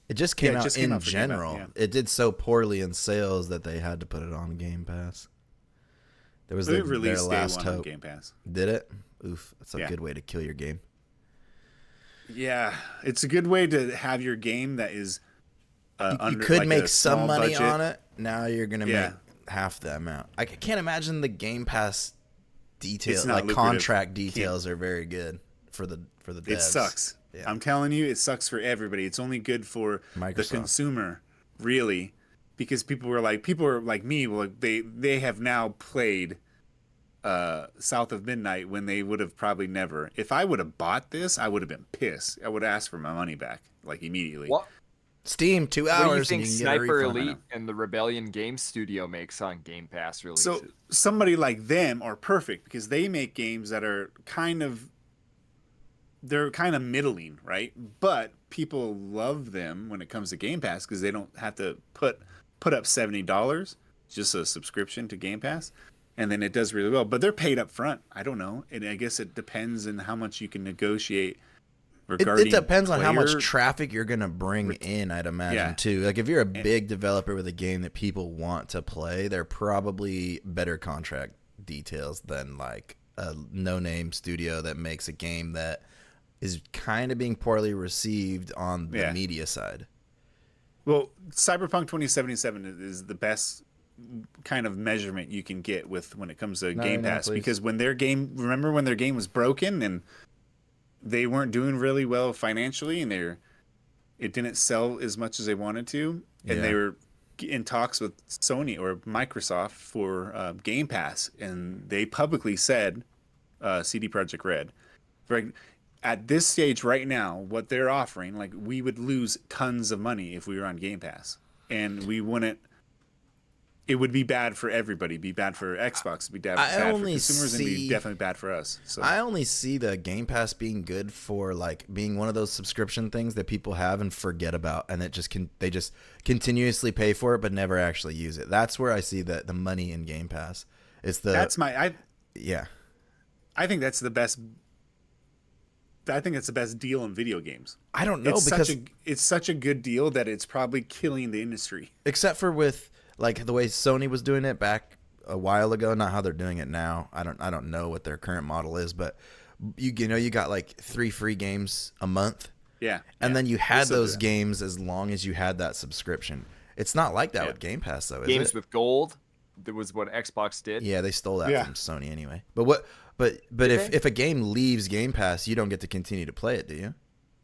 It just came out in for Game Pass, general. yeah. It did so poorly in sales that they had to put it on Game Pass. There was It their released day last one on hope. Game Pass. Did it? Oof, that's a Yeah. good way to kill your game. Yeah, it's a good way to have your game that is You under, could like make a some small money budget. on it. Now you're gonna Yeah. make half the amount. I can't imagine the Game Pass details, It's not like lucrative. contract details, are very good for the devs. It sucks. Yeah. I'm telling you, it sucks for everybody. It's only good for the Microsoft. consumer, really, because people are like me. Well, they have now played South of Midnight when they would have probably never. If I would have bought this, I would have been pissed. I would ask for my money back like immediately. What? Steam 2 What do you hours think and you can get a Sniper refund. Elite and the Rebellion Game Studio makes on Game Pass releases? So somebody like them are perfect because they make games that are kind of middling, right? But people love them when it comes to Game Pass because they don't have to put up $70, just a subscription to Game Pass, and then it does really well. But they're paid up front. I don't know, and I guess it depends on how much you can negotiate. It depends on how much player- traffic you're gonna bring in, I'd imagine, Yeah. too. Like if you're a big developer with a game that people want to play, they're probably better contract details than like a no-name studio that makes a game that is kind of being poorly received on the Yeah. media side. Well, Cyberpunk 2077 is the best kind of measurement you can get with when it comes to Game Pass, please. because when remember when their game was broken and they weren't doing really well financially, and it didn't sell as much as they wanted to, and Yeah. they were in talks with Sony or Microsoft for Game Pass, and they publicly said CD Projekt Red, right, at this stage right now, what they're offering, like, we would lose tons of money if we were on Game Pass, and we wouldn't. It would be bad for everybody. Be bad for Xbox. Be bad for only consumers, and be see- definitely bad for us. So I only see the Game Pass being good for like being one of those subscription things that people have and forget about, and they just continuously pay for it but never actually use it. That's where I see the money in Game Pass. It's the yeah. I think that's the best. I think it's the best deal in video games. I don't know It's because it's such a good deal that it's probably killing the industry. except for with like the way Sony was doing it back a while ago, not how they're doing it now. I don't know what their current model is, but you got like 3 free games a month. Yeah. And then you had still do those that. games as long as you had that subscription. It's not like that Yeah. with Game Pass though, is Games it? with gold. That was what Xbox did. Yeah, they stole that Yeah. from Sony anyway. But if a game leaves Game Pass, you don't get to continue to play it, do you?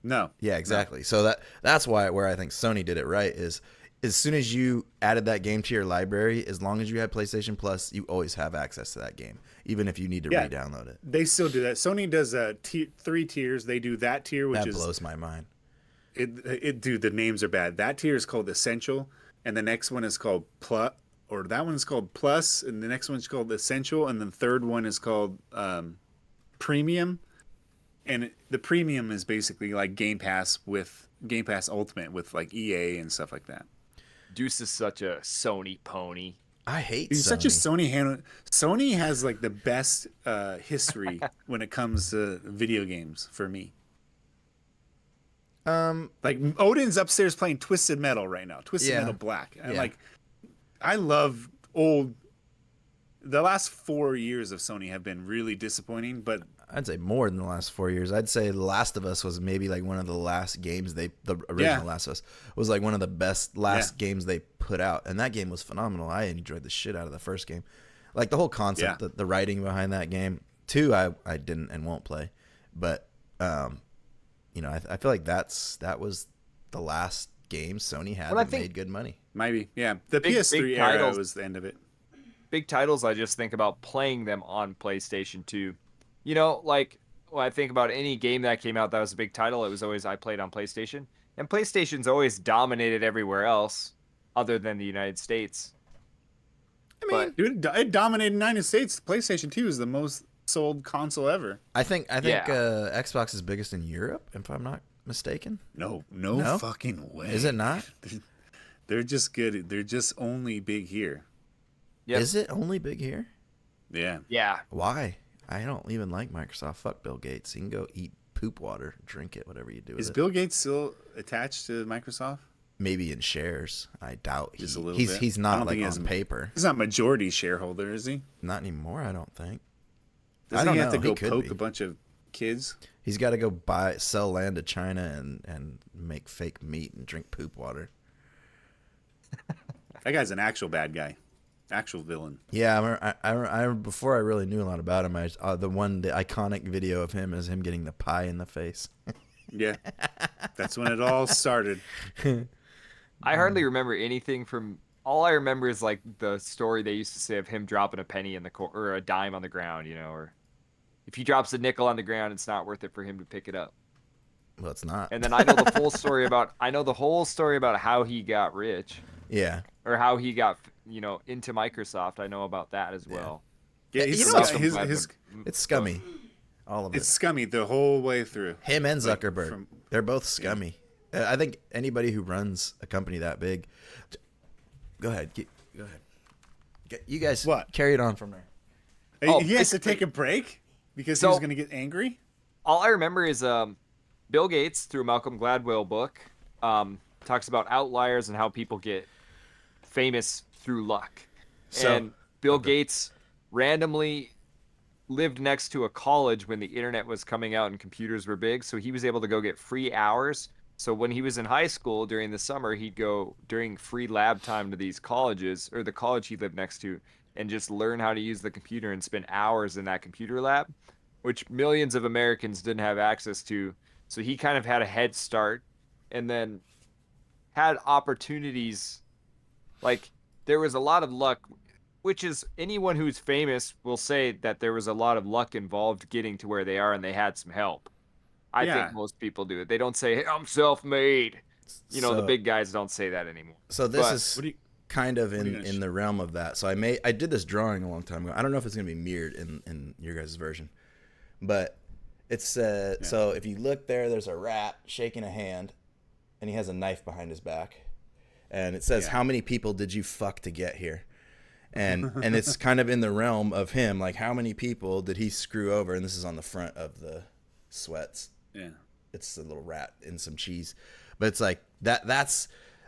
No. Yeah, exactly. So that's where I think Sony did it right is as soon as you added that game to your library, as long as you had PlayStation Plus, you always have access to that game, even if you need to Yeah. re-download it. They still do that. Sony does 3 tiers. They do that tier, which That is blows my mind. dude, the names are bad. That tier is called Essential, and the next one is called Plus, or that one's called Plus, and the next one's called Essential, and the third one is called Premium. and the premium is basically like Game Pass Ultimate with like EA and stuff like that. Deuce is such a Sony pony. I hate He's Sony. such a Sony hand. Sony has like the best history when it comes to video games for me. Like Odin's upstairs playing Twisted Metal right now, Twisted Metal Black. And like, I love old. The last 4 years of Sony have been really disappointing, but I'd say more than the last 4 years. I'd say The Last of Us was maybe like one of the last games the original Last of Us was like one of the best games they put out, and that game was phenomenal. I enjoyed the shit out of the first game, like the whole concept, the writing behind that game. 2, I didn't and won't play, but you know, I feel like that was the last game Sony had that made good money. Maybe, yeah. The PS3 era was the end of it. Big titles, I just think about playing them on PlayStation 2. You know, like when I think about any game that came out that was a big title, it was always I played on PlayStation. And PlayStation's always dominated everywhere else other than the United States. I mean, dude, it dominated the United States. PlayStation 2 is the most sold console ever. I think Xbox is biggest in Europe, if I'm not mistaken. No fucking way. Is it not? They're just good. They're just only big here. Yep. Is it only big here? Yeah. Yeah. Why? I don't even like Microsoft. Fuck Bill Gates. You can go eat poop water, drink it, whatever you do with it. Is Bill Gates still attached to Microsoft? Maybe in shares. I doubt Just a little he's bit. he's not like on paper. He's not majority shareholder, is he? Not anymore, I don't think. Doesn't he have to go poke a bunch of kids? He's got to go sell land to China and make fake meat and drink poop water. That guy's an actual bad guy. Actual villain. Yeah, I before I really knew a lot about him, the iconic video of him is him getting the pie in the face. Yeah, that's when it all started. I hardly remember anything from. All I remember is like the story they used to say of him dropping a penny in the or a dime on the ground, you know, or if he drops a nickel on the ground, it's not worth it for him to pick it up. Well, it's not. And then I know the full story about. I know the whole story about how he got rich. Yeah. Or how he got, you know, into Microsoft. I know about that as well. Yeah, it's scummy. All of it. It's scummy the whole way through. Him and Zuckerberg. They're both scummy. Yeah. I think anybody who runs a company that big. Go ahead. Go ahead. You guys carry it on from there. He has to take a break because he was going to get angry? All I remember is Bill Gates, through a Malcolm Gladwell book, talks about outliers and how people get famous through luck. And Bill Gates randomly lived next to a college when the internet was coming out and computers were big, so he was able to go get free hours. So when he was in high school during the summer, he'd go during free lab time to these colleges, or the college he lived next to, and just learn how to use the computer and spend hours in that computer lab, which millions of Americans didn't have access to. So he kind of had a head start, and then had opportunities. Like, there was a lot of luck, which is anyone who's famous will say that there was a lot of luck involved getting to where they are, and they had some help. I think most people do it. They don't say, hey, I'm self-made. You know, the big guys don't say that anymore. So this is kind of in the realm of that. So I did this drawing a long time ago. I don't know if it's going to be mirrored in your guys' version. But it's so if you look there's a rat shaking a hand, and he has a knife behind his back. And it says, how many people did you fuck to get here? And it's kind of in the realm of him, like how many people did he screw over? And this is on the front of the sweats. Yeah. It's a little rat and some cheese. But it's like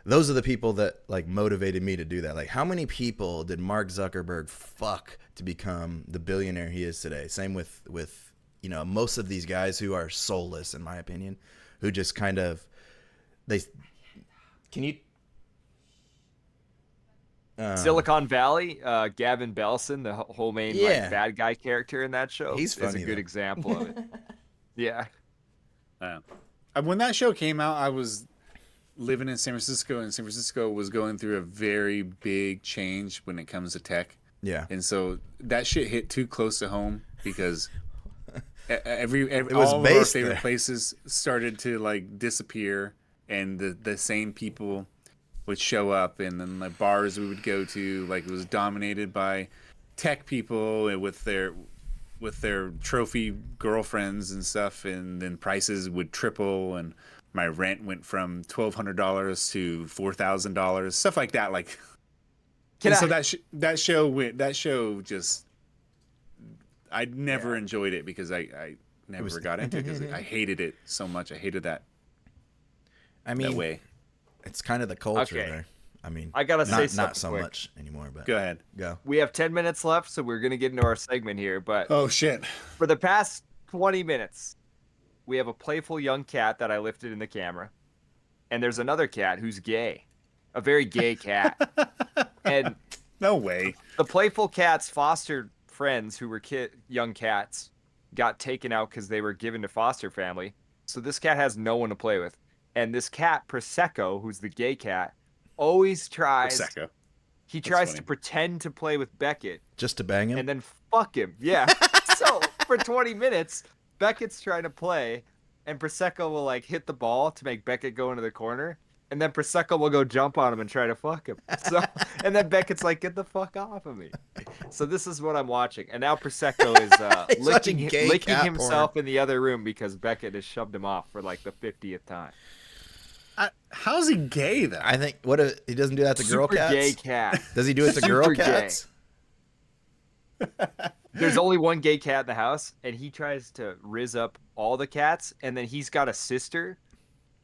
those are the people that like motivated me to do that. Like how many people did Mark Zuckerberg fuck to become the billionaire he is today? Same with you know, most of these guys who are soulless, in my opinion, who just kind of Silicon Valley, Gavin Belson, the whole main like, bad guy character in that show, he's funny, is a good example of it. Yeah. When that show came out, I was living in San Francisco, and San Francisco was going through a very big change when it comes to tech. Yeah. And so that shit hit too close to home because it all of our favorite places started to like disappear, and the same people would show up, and then the bars we would go to, like, it was dominated by tech people with their with their trophy girlfriends and stuff, and then prices would triple, and my rent went from $1,200 to $4,000, stuff like that. Like, Can and so I- that show just I never enjoyed it because I never got into it because I hated it so much. I hated that mean, way. it's kind of the culture Okay. there. I mean, I gotta say not something so quick. much anymore, but Go ahead. go. We have 10 minutes left, so we're gonna get into our segment here. But Oh shit. for the past 20 minutes, we have a playful young cat that I lifted in the camera, and there's another cat who's gay, a very gay cat. And No way. the playful cat's foster friends, who were young cats, got taken out because they were given to foster family. So this cat has no one to play with. And this cat, Prosecco, who's the gay cat, always tries. Prosecco. He That's tries funny. to pretend to play with Beckett Just to bang him. and then fuck him. Yeah. So for 20 minutes, Beckett's trying to play, and Prosecco will like hit the ball to make Beckett go into the corner, and then Prosecco will go jump on him and try to fuck him. So, and then Beckett's like, "Get the fuck off of me!" So this is what I'm watching, and now Prosecco is He's watching gay licking cat himself in the other room because Beckett has shoved him off for like the 50th time. How's he gay though? I think he doesn't do that to girl Super cats. gay cat. Does he do it to girl Super gay. cats? There's only one gay cat in the house, and he tries to rizz up all the cats, and then he's got a sister,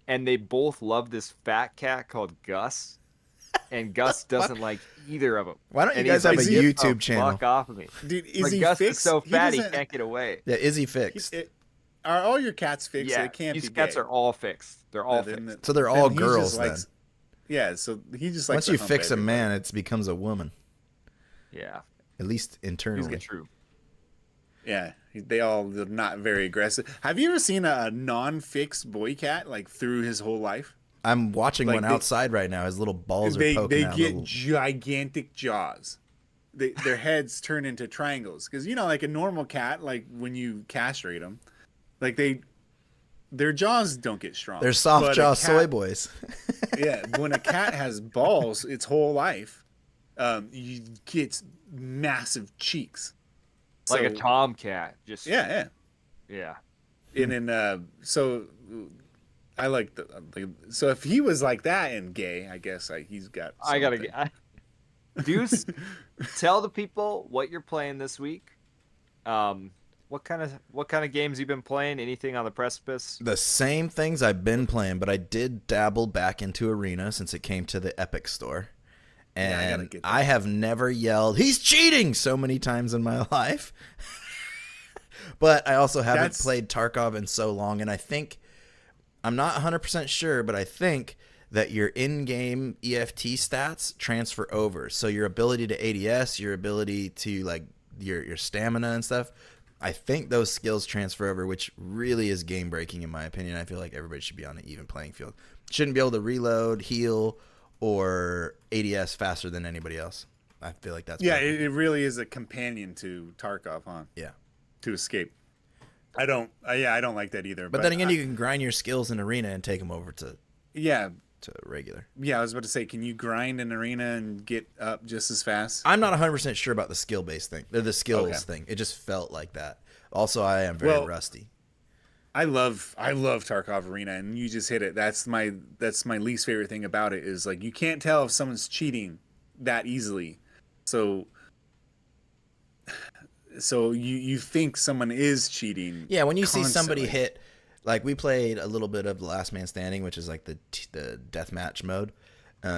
and they both love this fat cat called Gus, and Gus doesn't like either of them. Why don't you And guys he's have like, a "Get the YouTube channel?" Fuck off of me. Dude, is But he Gus fixed? is so fat he doesn't- can't get away. Yeah, is he fixed? Are all your cats fixed? Yeah, They can't these be cats gay. are all fixed. They're all Then- fixed. So they're then all he just girls likes- then. Yeah, so he just likes Once to you hump fix a everybody. man, it becomes a woman. Yeah, At least he's internally. true. Yeah, they all are not very aggressive. Have you ever seen a non-fixed boy cat like through his whole life? I'm watching Like one outside right now. His little balls are They poking out. get little- gigantic jaws. Their heads turn into triangles because like a normal cat, like when you castrate them, like their jaws don't get strong. They're soft But a jaw cat- soy boys. Yeah, when a cat has balls its whole life, you get massive cheeks. Like a So- tomcat. Just Yeah, yeah. yeah. And then so I like so if he was like that and gay, I guess he's got. I gotta something. get. Deuce, tell the people what you're playing this week. What kind of games you've been playing? Anything on the precipice? The same things I've been playing, but I did dabble back into Arena since it came to the Epic Store. Yeah, I gotta And get that. I have never yelled, "He's cheating!" so many times in my life. But I also haven't That's- played Tarkov in so long, and I'm not 100% sure, but I think that your in-game EFT stats transfer over. So your ability to ADS, your ability to like your stamina and stuff, I think those skills transfer over, which really is game breaking in my opinion. I feel like everybody should be on an even playing field. Shouldn't be able to reload, heal, or ADS faster than anybody else. I feel like that's Yeah, broken. it really is a companion to Tarkov, huh? Yeah. To escape. I don't like that either. But then again, you can grind your skills in Arena and take them over to yeah, regular. I was about to say, can you grind an arena and get up just as fast? I'm not 100% sure about the skill-based thing. The skills Okay. thing. It just felt like that. Also, I am very rusty. I love Tarkov Arena, and you just hit it. That's my least favorite thing about it is like you can't tell if someone's cheating that easily. So you think someone is cheating. Yeah, when you see somebody constantly. hit, like we played a little bit of the Last Man Standing, which is like the deathmatch mode,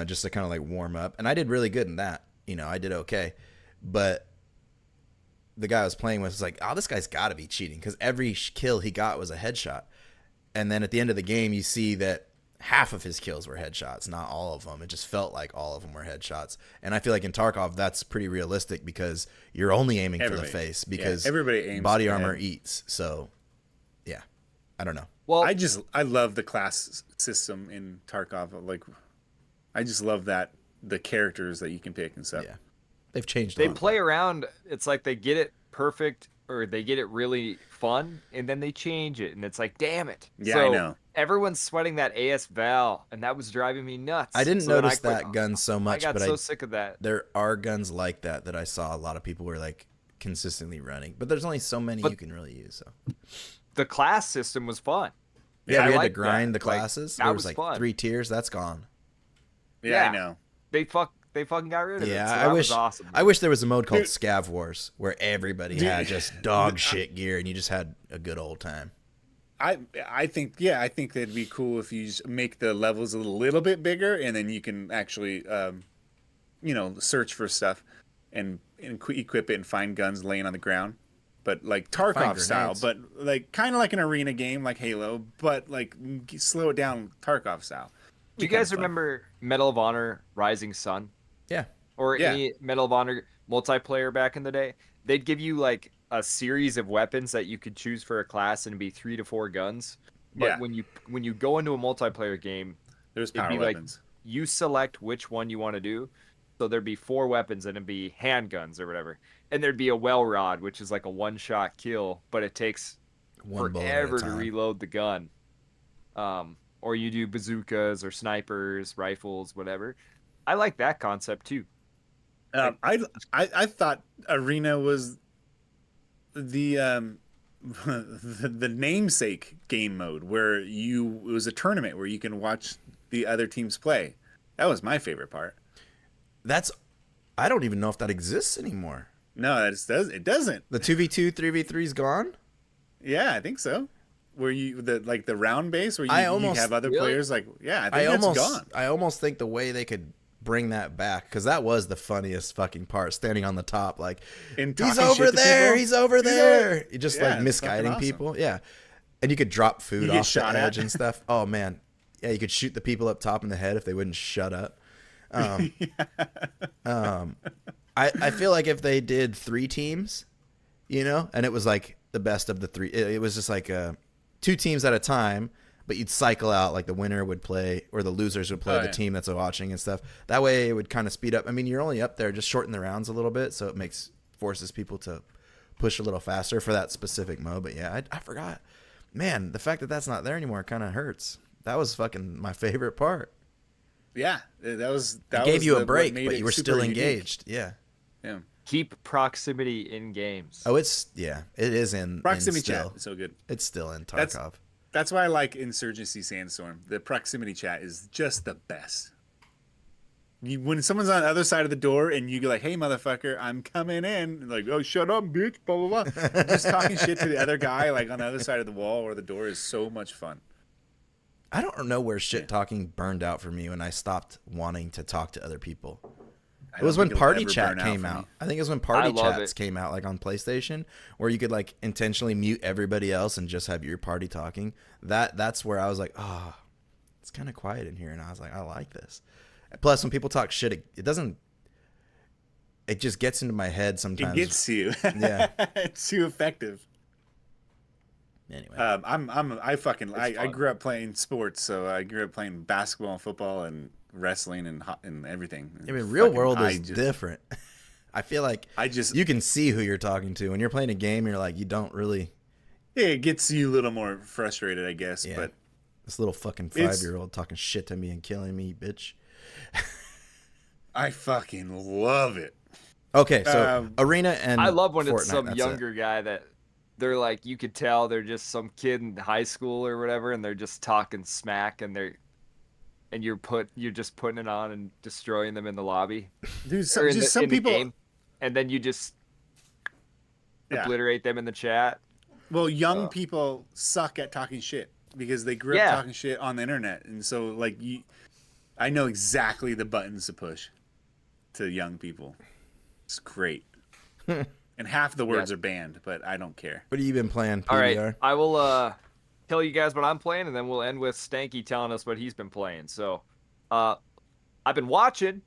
just to kind of like warm up, and I did really good in that. I did okay, but the guy I was playing with was like, "Oh, this guy's got to be cheating," because every kill he got was a headshot, and then at the end of the game, you see that half of his kills were headshots, not all of them. It just felt like all of them were headshots, and I feel like in Tarkov that's pretty realistic because you're only aiming for the face because everybody aims body for the armor head. eats. So, yeah, I don't know. Well, I love the class system in Tarkov. Like, I just love that the characters that you can pick and stuff. Yeah, they've changed. they a lot. play around. It's like they get it perfect or they get it really fun, and then they change it, and it's like, damn it. Yeah, So I know. everyone's sweating that AS Val, and that was driving me nuts. I didn't So then notice quit. that gun so much, I got but so sick of that. there are guns like that I saw a lot of people were like consistently running. But there's only so many you can really use. So The class system was fun. yeah, I we had to liked grind that. the Like, classes. that There was was like fun. 3 tiers. That's gone. Yeah, I Yeah. know. They fucking got rid of it. Yeah, So I that wish. was awesome. I wish there was a mode called Dude. Scav Wars where everybody Dude. had just dog shit gear and you just had a good old time. I think that'd be cool if you just make the levels a little bit bigger, and then you can actually search for stuff and equip it and find guns laying on the ground, but like Tarkov style, grenades. but like kind of like an arena game like Halo, but like slow it down Tarkov style. Do you guys remember Medal of Honor Rising Sun? Yeah. Or Yeah. any Medal of Honor multiplayer back in the day? They'd give you like a series of weapons that you could choose for a class, and it'd be 3 to 4 guns. But Yeah. when you go into a multiplayer game, There's it'd power be like weapons. you select which one you want to do. So there'd be 4 weapons, and it'd be handguns or whatever. And there'd be a well rod, which is like a one-shot kill, but it takes One bullet at a forever to time. reload the gun. Or you do bazookas or snipers, rifles, whatever. I like that concept too. I thought Arena was the the namesake game mode where it was a tournament where you can watch the other teams play. That was my favorite part. I don't even know if that exists anymore. No, it doesn't. The 2v2, 3v3 is gone? Yeah, I think so. Where the round base where I you almost- have other Really? players I think that's gone. I almost think the way they could bring that back, because that was the funniest fucking part, standing on the top like, And he's talking over shit to there, people. he's over there. You just Yeah, like it's fucking misguiding awesome. people. Yeah. And you could drop food You get off the shot at. edge and stuff. Oh man. Yeah, you could shoot the people up top in the head if they wouldn't shut up. I feel like if they did 3 teams, and it was like the best of the 3, it was just like 2 teams at a time, but you'd cycle out, like the winner would play or the losers would play Oh, the yeah. team that's watching and stuff. That way it would kind of speed up. I mean, you're only up there, just shorten the rounds a little bit, so it forces people to push a little faster for that specific mode. But yeah, I forgot. Man, the fact that that's not there anymore kind of hurts. That was fucking my favorite part. Yeah, that was It gave you a what break, made but it you were super still unique. engaged. Yeah. Yeah, Keep proximity in games. Oh, it is in proximity still. chat is so good. It's still in That's- Tarkov. That's why I like Insurgency Sandstorm. The proximity chat is just the best. When someone's on the other side of the door and you go like, "Hey, motherfucker, I'm coming in," like, "Oh, shut up, bitch," blah blah blah. Just talking shit to the other guy like on the other side of the wall or the door is so much fun. I don't know where shit talking burned out for me when I stopped wanting to talk to other people. It was when Party Chat came out. I think it was when Party love Chats it. came out, like on PlayStation, where you could like intentionally mute everybody else and just have your party talking. That's where I was like, oh, it's kind of quiet in here, and I was like, I like this. Plus, when people talk shit, it doesn't. It just gets into my head sometimes. It gets to you. Yeah. It's too effective. Anyway, I fun. grew up playing sports, so I grew up playing basketball and football and wrestling and everything. I mean, real world I is just- different. I feel like I just you can see who you're talking to when you're playing a game. You're like, you don't really. yeah, it gets you a little more frustrated, I guess. Yeah. But This little fucking It's- 5-year-old talking shit to me and killing me, bitch. I fucking love it. Okay, so Um, Arena and I love when it's Fortnite, some that's younger guy that they're like, you could tell they're just some kid in high school or whatever, and they're just talking smack, and you're just putting it on and destroying them in the lobby. Dude, Or in just the some people. game, and then you just Yeah. obliterate them in the chat. Well, young people suck at talking shit because they grew up Yeah. talking shit on the internet, and so like I know exactly the buttons to push to young people. It's great, and half the words Yeah. are banned, but I don't care. What have you been playing, PBR? All right, I will tell you guys what I'm playing, and then we'll end with Stanky telling us what he's been playing. So, I've been watching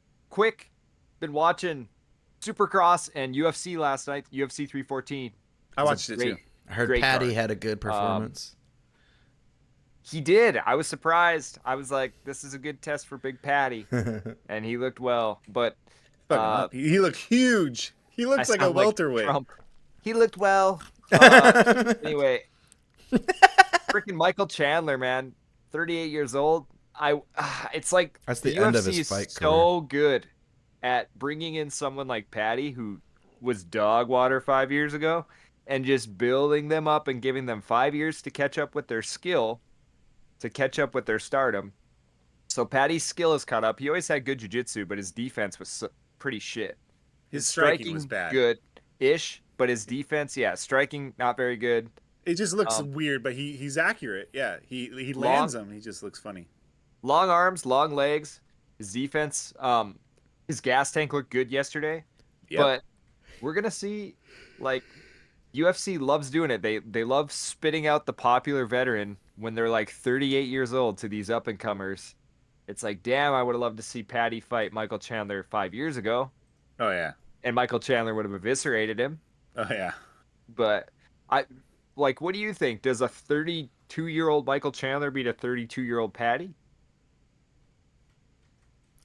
Supercross and UFC last night, UFC 314. I watched it too. I heard great Patty card. had a good performance. He did. I was surprised. I was like, this is a good test for Big Patty, and he looked well. But He looked huge. He looks I like a sound welterweight. Trump. He looked well. Anyway, freaking Michael Chandler, man, 38 years old. It's like That's the UFC end of his is fight so good at bringing in someone like Patty who was dog water 5 years ago, and just building them up and giving them 5 years to catch up with their skill, to catch up with their stardom. So Patty's skill is caught up. He always had good jiu-jitsu, but his defense was pretty shit. His His striking was striking bad. good-ish, but his defense, yeah, striking not very good. It just looks Um, weird, but he's accurate. Yeah, he long lands them. He just looks funny. long arms, long legs. His defense, his gas tank looked good yesterday, Yep. but we're gonna see, like, UFC loves doing it. They love spitting out the popular veteran when they're like 38 years old to these up and comers. It's like, damn, I would have loved to see Patty fight Michael Chandler 5 years ago, Oh yeah. and Michael Chandler would have eviscerated him. Oh yeah. But I like, what do you think? Does a 32-year-old Michael Chandler beat a 32-year-old Patty?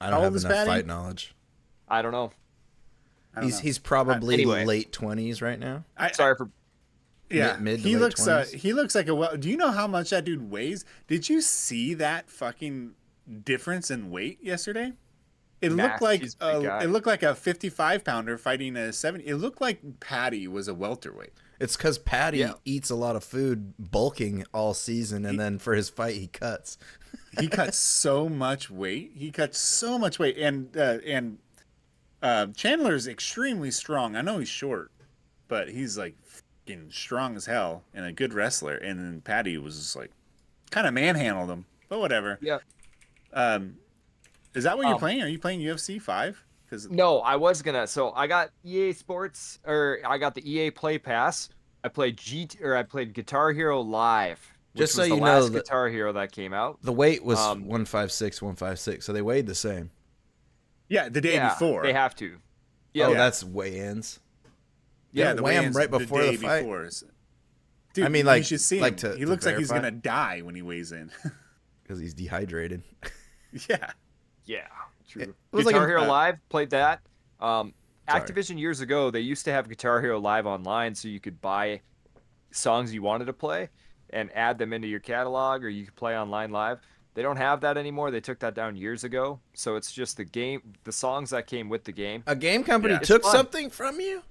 I How don't old have is enough Patty? fight knowledge. I don't know. I don't know. He's probably Anyway. late 20s right now. Sorry for Yeah, mid to he late looks 20s. he looks like a well. Do you know how much that dude weighs? Did you see that fucking difference in weight yesterday? It looked Nasty, like he's a big guy. it looked like a 55-pounder fighting a 70. It looked like Patty was a welterweight. It's because Patty Yeah. eats a lot of food, bulking all season, and then for his fight, he cuts. He cut so much weight. He cut so much weight, and Chandler's extremely strong. I know he's short, but he's like fucking strong as hell and a good wrestler. And then Patty was just like kind of manhandled him, but whatever. yeah. Is that what you're playing? Are you playing UFC 5? Because No, I was gonna. So I got EA Sports, or I got the EA Play Pass. I played I played Guitar Hero Live, which Just so was the you know last that- Guitar Hero that came out. The weight was Um, 156, 156, so they weighed the same. yeah, the day Yeah, before. they have to. Yeah, Oh, Yeah. that's weigh-ins. Yeah, the weigh-ins weigh-in right before the day fight. before. Dude, I mean, you like- should see like him. to- He to looks like he's verify? gonna die when he weighs in. Because he's dehydrated. Yeah. yeah, true. It was Guitar like Hero Live, played that. Sorry. Activision years ago, they used to have Guitar Hero Live online, so you could buy songs you wanted to play and add them into your catalog, or you could play online live. They don't have that anymore. They took that down years ago. So it's just the songs that came with the game. A game company Yeah. took It's fun. something from you?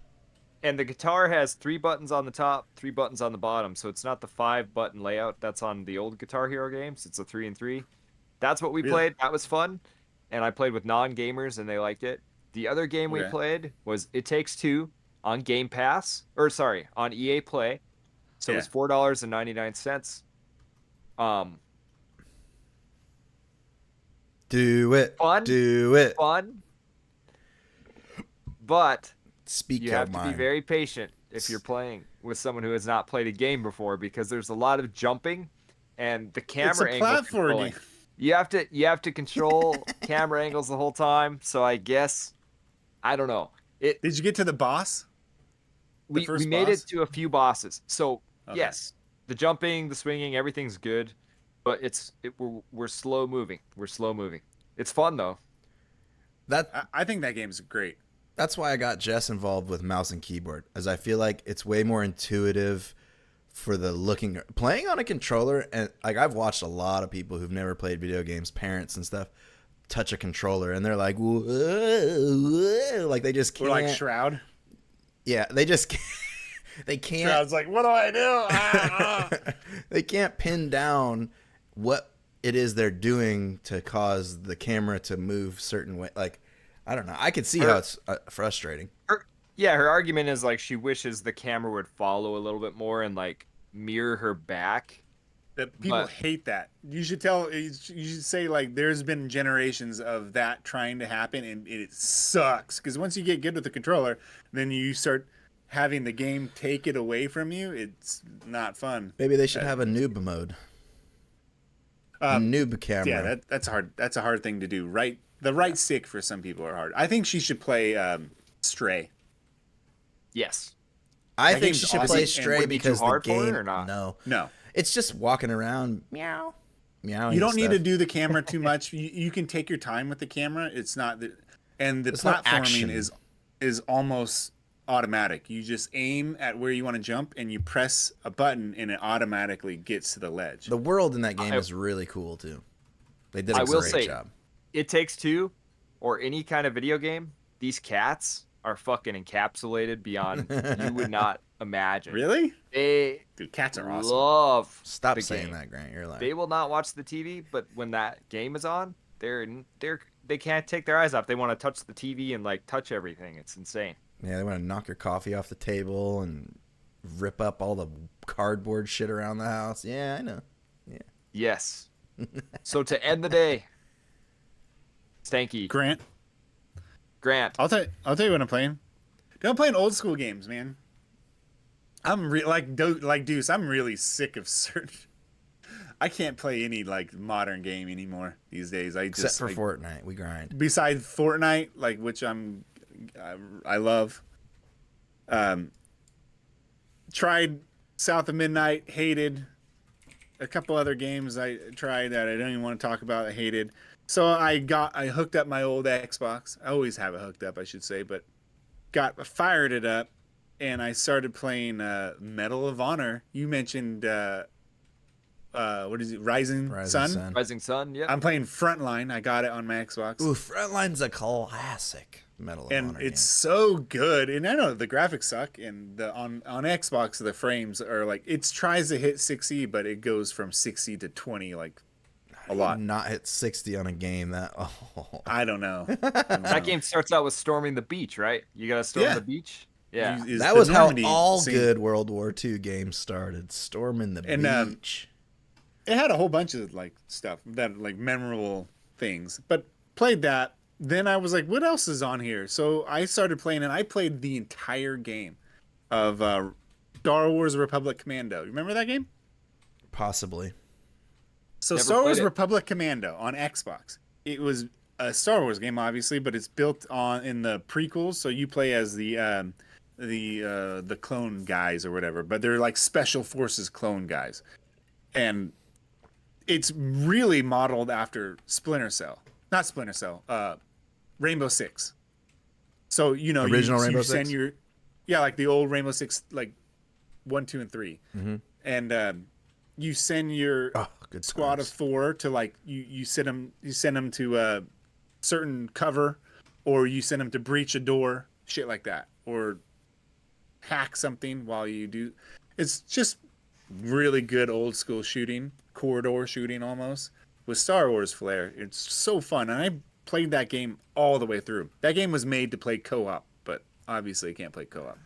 And the guitar has 3 buttons on the top, 3 buttons on the bottom. So it's not the 5-button layout that's on the old Guitar Hero games. It's a 3 and 3. That's what we Really? played. That was fun. And I played with non-gamers and they liked it. The other game we Okay. played was It Takes Two on Game Pass, or sorry, on EA Play. So Yeah. it's $4.99. Do it. Fun? Do it. Fun, but Speak you your have to mind. be very patient if you're playing with someone who has not played a game before, because there's a lot of jumping and the It's a camera angle platform controlling. game. You have to control camera angles the whole time. So I guess I don't know. Did you get to the boss? We first made boss? it to a few bosses. So Okay. yes, the jumping, the swinging, everything's good, but we're slow moving. We're slow moving. It's fun though. I think that game's great. That's why I got Jess involved with mouse and keyboard, as I feel like it's way more intuitive for the playing on a controller. And like, I've watched a lot of people who've never played video games, parents and stuff, touch a controller and they're like, whoa, whoa, like they just Or can't. like Shroud. Yeah, they just they can't. Shroud's like, what do I do? Ah, ah. They can't pin down what it is they're doing to cause the camera to move certain way. Like, I don't know. I could see how it's frustrating. Her argument is like she wishes the camera would follow a little bit more and like mirror her back. That people But- hate that. You should say like there's been generations of that trying to happen and it sucks because once you get good with the controller, then you start having the game take it away from you. It's not fun. Maybe they should have a noob mode. A noob camera. Yeah, that's hard. That's a hard thing to do. The right stick for some people are hard. I think she should play Stray. Yes. I That think game's she should awesome. play And Stray would it be too because the hard for her game. or not? No, No, it's just walking around, meow, meow. you don't need to do the camera too much. You can take your time with the camera. It's not and the It's not action. platforming is almost automatic. You just aim at where you want to jump and you press a button and it automatically gets to the ledge. The world in that game I- is really cool too. They did a I will great say- job. It Takes Two or any kind of video game, these cats are fucking encapsulated beyond you would not imagine. Really? They Dude, cats are awesome. love Stop the saying game. that, Grant. You're lying. They will not watch the TV, but when that game is on, they can't take their eyes off. They want to touch the TV and like touch everything. It's insane. Yeah, they want to knock your coffee off the table and rip up all the cardboard shit around the house. Yeah, I know. Yeah. Yes. So to end the day, Stanky, Grant, Grant, I'll tell you what I'm playing. Dude, I'm playing old school games, man. I'm like Deuce. I'm really sick of certain. I can't play any like modern game anymore these days. Except for Fortnite, we grind. Besides Fortnite, like which I love. Tried South of Midnight, hated. A couple other games I tried that I don't even want to talk about. I hated. So I hooked up my old Xbox. I always have it hooked up, I should say, but fired it up, and I started playing Medal of Honor. You mentioned what is it, Rising Sun? Rising Sun. Yeah. I'm playing Frontline. I got it on my Xbox. Ooh, Frontline's a classic Medal of And Honor it's game. so good. And I know the graphics suck, and the on Xbox the frames are like it tries to hit 60, but it goes from 60 to 20 like a lot. Not hit 60 on a game that. Oh. I don't know. That game starts out with storming the beach, right? You gotta storm the beach. Yeah. That was how all good World War II games started. Storming the beach. It had a whole bunch of like stuff that like memorable things, but played that. Then I was like, what else is on here? So I started playing, and I played the entire game of Star Wars Republic Commando. You remember that game? Possibly. So Never Star Wars played it. Republic Commando on Xbox. It was a Star Wars game, obviously, but it's built in the prequels. So you play as the clone guys or whatever, but they're like special forces clone guys, and it's really modeled after Splinter Cell, not Splinter Cell, Rainbow Six. So Original Rainbow Six? Like the old Rainbow Six, like 1, 2, and 3, and you send your squad of 4 to like you send them to certain cover, or you send them to breach a door, shit like that, or hack something while you do. It's just really good old school shooting, corridor shooting almost, with Star Wars flair. It's so fun, and I played that game all the way through. That game was made to play co-op, but obviously I can't play co-op.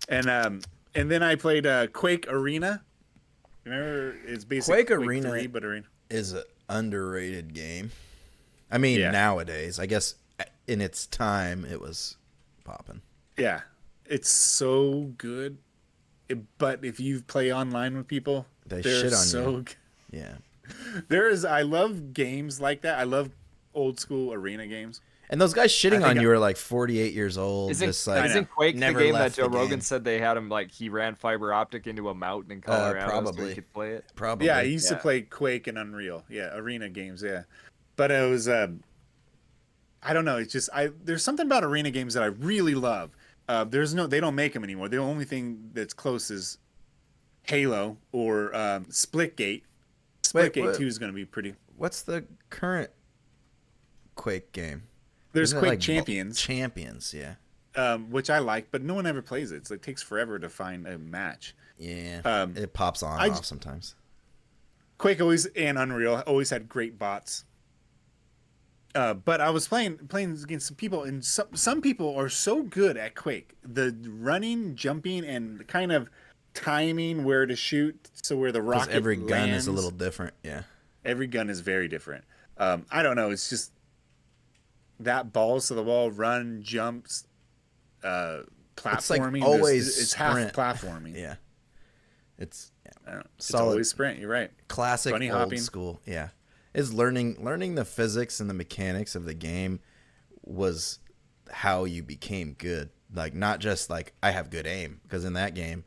And then I played Quake Arena. Remember, it's basically Quake Arena 3, but Arena is an underrated game. I mean, nowadays, I guess in its time, it was popping. Yeah, it's so good. But if you play online with people, They shit on you. Yeah. I love games like that. I love old school arena games. And those guys shitting on you are like 48 years old. Isn't Quake the never game that left Joe the Rogan game. said they had him like he ran fiber optic into a mountain in Colorado so probably. he could play it? Probably. Yeah, I used to play Quake and Unreal. Yeah, arena games. Yeah, but it was I don't know. It's just there's something about arena games that I really love. They don't make them anymore. The only thing that's close is Halo or Splitgate. Splitgate 2 is going to be pretty. What's the current Quake game? There's Isn't it Quake like Champions. Champions, yeah. Which I like, but no one ever plays it. It takes forever to find a match. Yeah, it pops on and off sometimes. Quake and Unreal always had great bots. But I was playing against some people, and some people are so good at Quake. The running, jumping, and kind of timing where to shoot, so where the rocket every gun lands. is a little different, yeah. Every gun is very different. I don't know. It's just that balls to the wall, run, jumps, platforming. It's like always it's half sprint. platforming. Yeah. It's It's solid. always sprint. You're right. Classic Bunny old hopping. school. Yeah. Is learning the physics and the mechanics of the game was how you became good. Like, not just like I have good aim, because in that game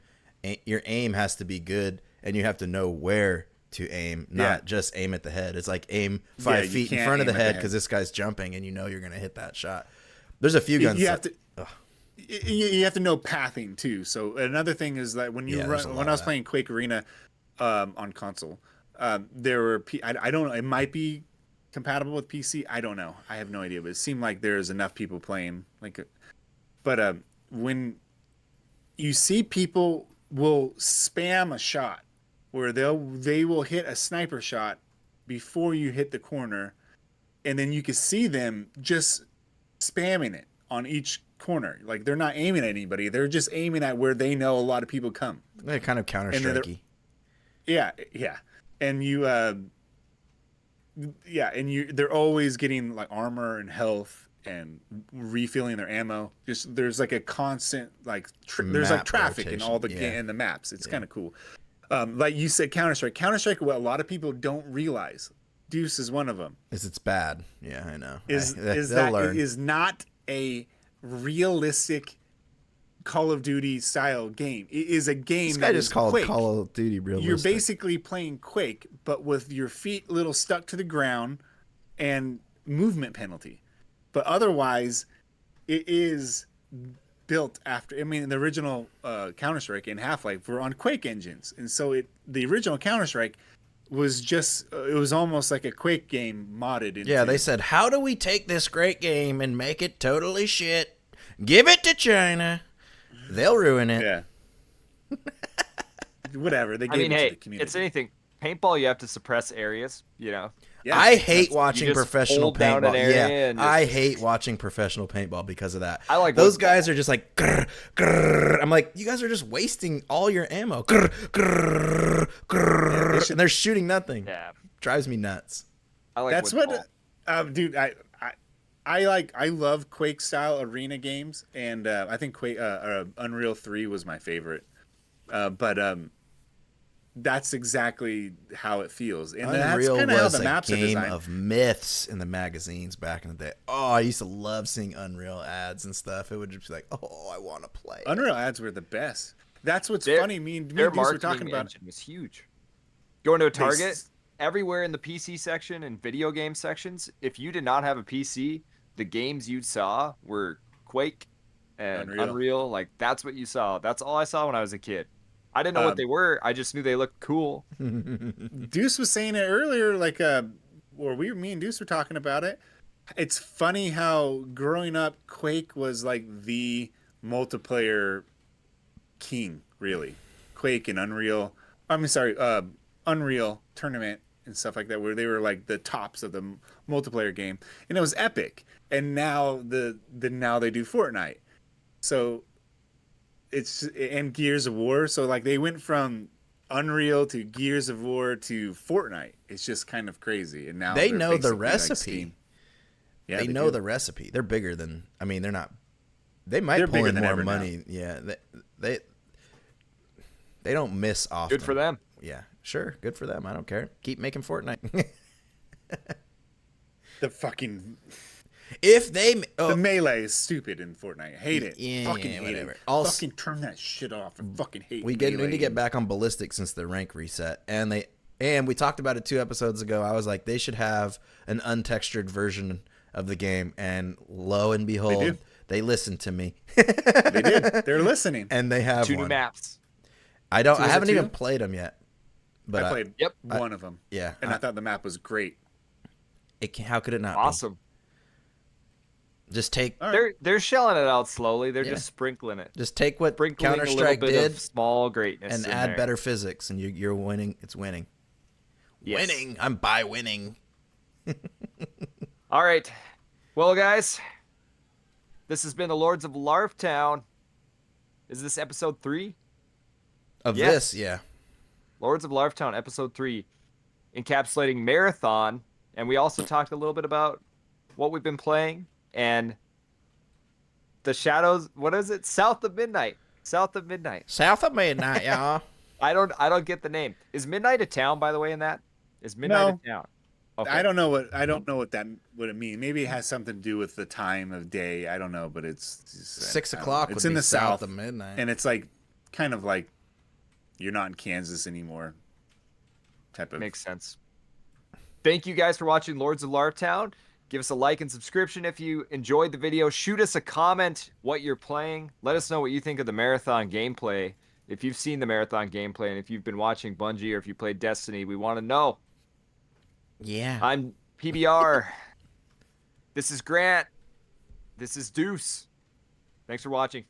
your aim has to be good and you have to know where to aim, not just aim at the head. It's like aim 5 feet in front of the head because this guy's jumping and you know you're going to hit that shot. There's a few guns. You have to know pathing too. So another thing is that when you run, when I was playing Quake Arena on console, there were I don't know, it might be compatible with PC. I don't know. I have no idea, but it seemed like there's enough people playing. Like But when you see people will spam a shot where they will hit a sniper shot before you hit the corner, and then you can see them just spamming it on each corner. Like they're not aiming at anybody; they're just aiming at where they know a lot of people come. They're kind of Counter-Strikey. Yeah, and they're always getting like armor and health and refilling their ammo. Just there's like a constant like there's like traffic in all the in the maps. It's kind of cool. Like you said, Counter-Strike. What a lot of people don't realize, Deuce is one of them. It's bad. Yeah, I know. Is that it is not a realistic Call of Duty style game. It is a game this guy that just is called Quake. Call of Duty realistic. You're basically playing Quake, but with your feet a little stuck to the ground and movement penalty. But otherwise, it is built after. I mean, the original Counter-Strike and Half-Life were on Quake engines, and so the original Counter-Strike was just it was almost like a Quake game modded. Yeah, they said, how do we take this great game and make it totally shit? Give it to China. They'll ruin it. Yeah. Whatever. They gave it to the community. It's anything. Paintball, you have to suppress areas, you know. Yeah, I hate watching professional paintball. Yeah, I hate watching professional paintball because of that. I like those guys are just like grr, grr. I'm like, you guys are just wasting all your ammo. Grr, grr, grr, and they're shooting nothing. Yeah, drives me nuts. I like that's what, dude. I love Quake style arena games, and I think Quake Unreal 3 was my favorite. But that's exactly how it feels. And Unreal that's how was the maps a game are designed. of myths in the magazines back in the day. Oh, I used to love seeing Unreal ads and stuff. It would just be like, oh, I want to play. Unreal ads were the best. That's what's funny. Me and Deuce were talking about. Engine was huge. Going to a Target, everywhere in the PC section and video game sections, if you did not have a PC, the games you saw were Quake and Unreal. Like, that's what you saw. That's all I saw when I was a kid. I didn't know what they were. I just knew they looked cool. Deuce was saying it earlier, like, or me and Deuce were talking about it. It's funny how growing up, Quake was like the multiplayer king, really. Quake and Unreal. Unreal Tournament and stuff like that, where they were like the tops of the multiplayer game, and it was epic. And now now they do Fortnite. So it's and Gears of War. So like they went from Unreal to Gears of War to Fortnite. It's just kind of crazy. And now they know the recipe. Like yeah, they know the recipe. They're bigger than. I mean, they're not. They might pull in more money. Now. Yeah, they don't miss often. Good for them. Yeah, sure. Good for them. I don't care. Keep making Fortnite. The fucking. If they the melee is stupid in Fortnite. Hate it. Yeah, fucking hate whatever. it. Also, fucking turn that shit off. I fucking hate. We need to get back on ballistic since the rank reset, and we talked about it 2 episodes ago. I was like, they should have an untextured version of the game, and lo and behold, they listened to me. They did. They're listening, and they have 2 one. new maps. I haven't even played them yet. But I played one of them. Yeah, and I thought the map was great. How could it not? Awesome. Be? Just take. They're shelling it out slowly. They're just sprinkling it. Just take what Counter-Strike did, of small greatness, and add better physics, and you're winning. It's winning. Yes. Winning. I'm by winning. All right. Well, guys, this has been the Lords of Larftown. Is this episode 3? Of this, yeah. Lords of Larftown, episode 3, encapsulating Marathon, and we also talked a little bit about what we've been playing and the Shadows. What is it? South of Midnight. South of Midnight. South of Midnight, y'all. I don't get the name. Is Midnight a town, by the way? In that is Midnight a town? Okay. I don't know what it means. Maybe it has something to do with the time of day. I don't know, but it's 6 o'clock. It's in the south of midnight, and it's like kind of like you're not in Kansas anymore. Type of makes sense. Thank you guys for watching Lords of Larftown. Give us a like and subscription if you enjoyed the video. Shoot us a comment what you're playing. Let us know what you think of the Marathon gameplay. If you've seen the Marathon gameplay and if you've been watching Bungie or if you played Destiny, we want to know. Yeah. I'm PBR. This is Grant. This is Deuce. Thanks for watching.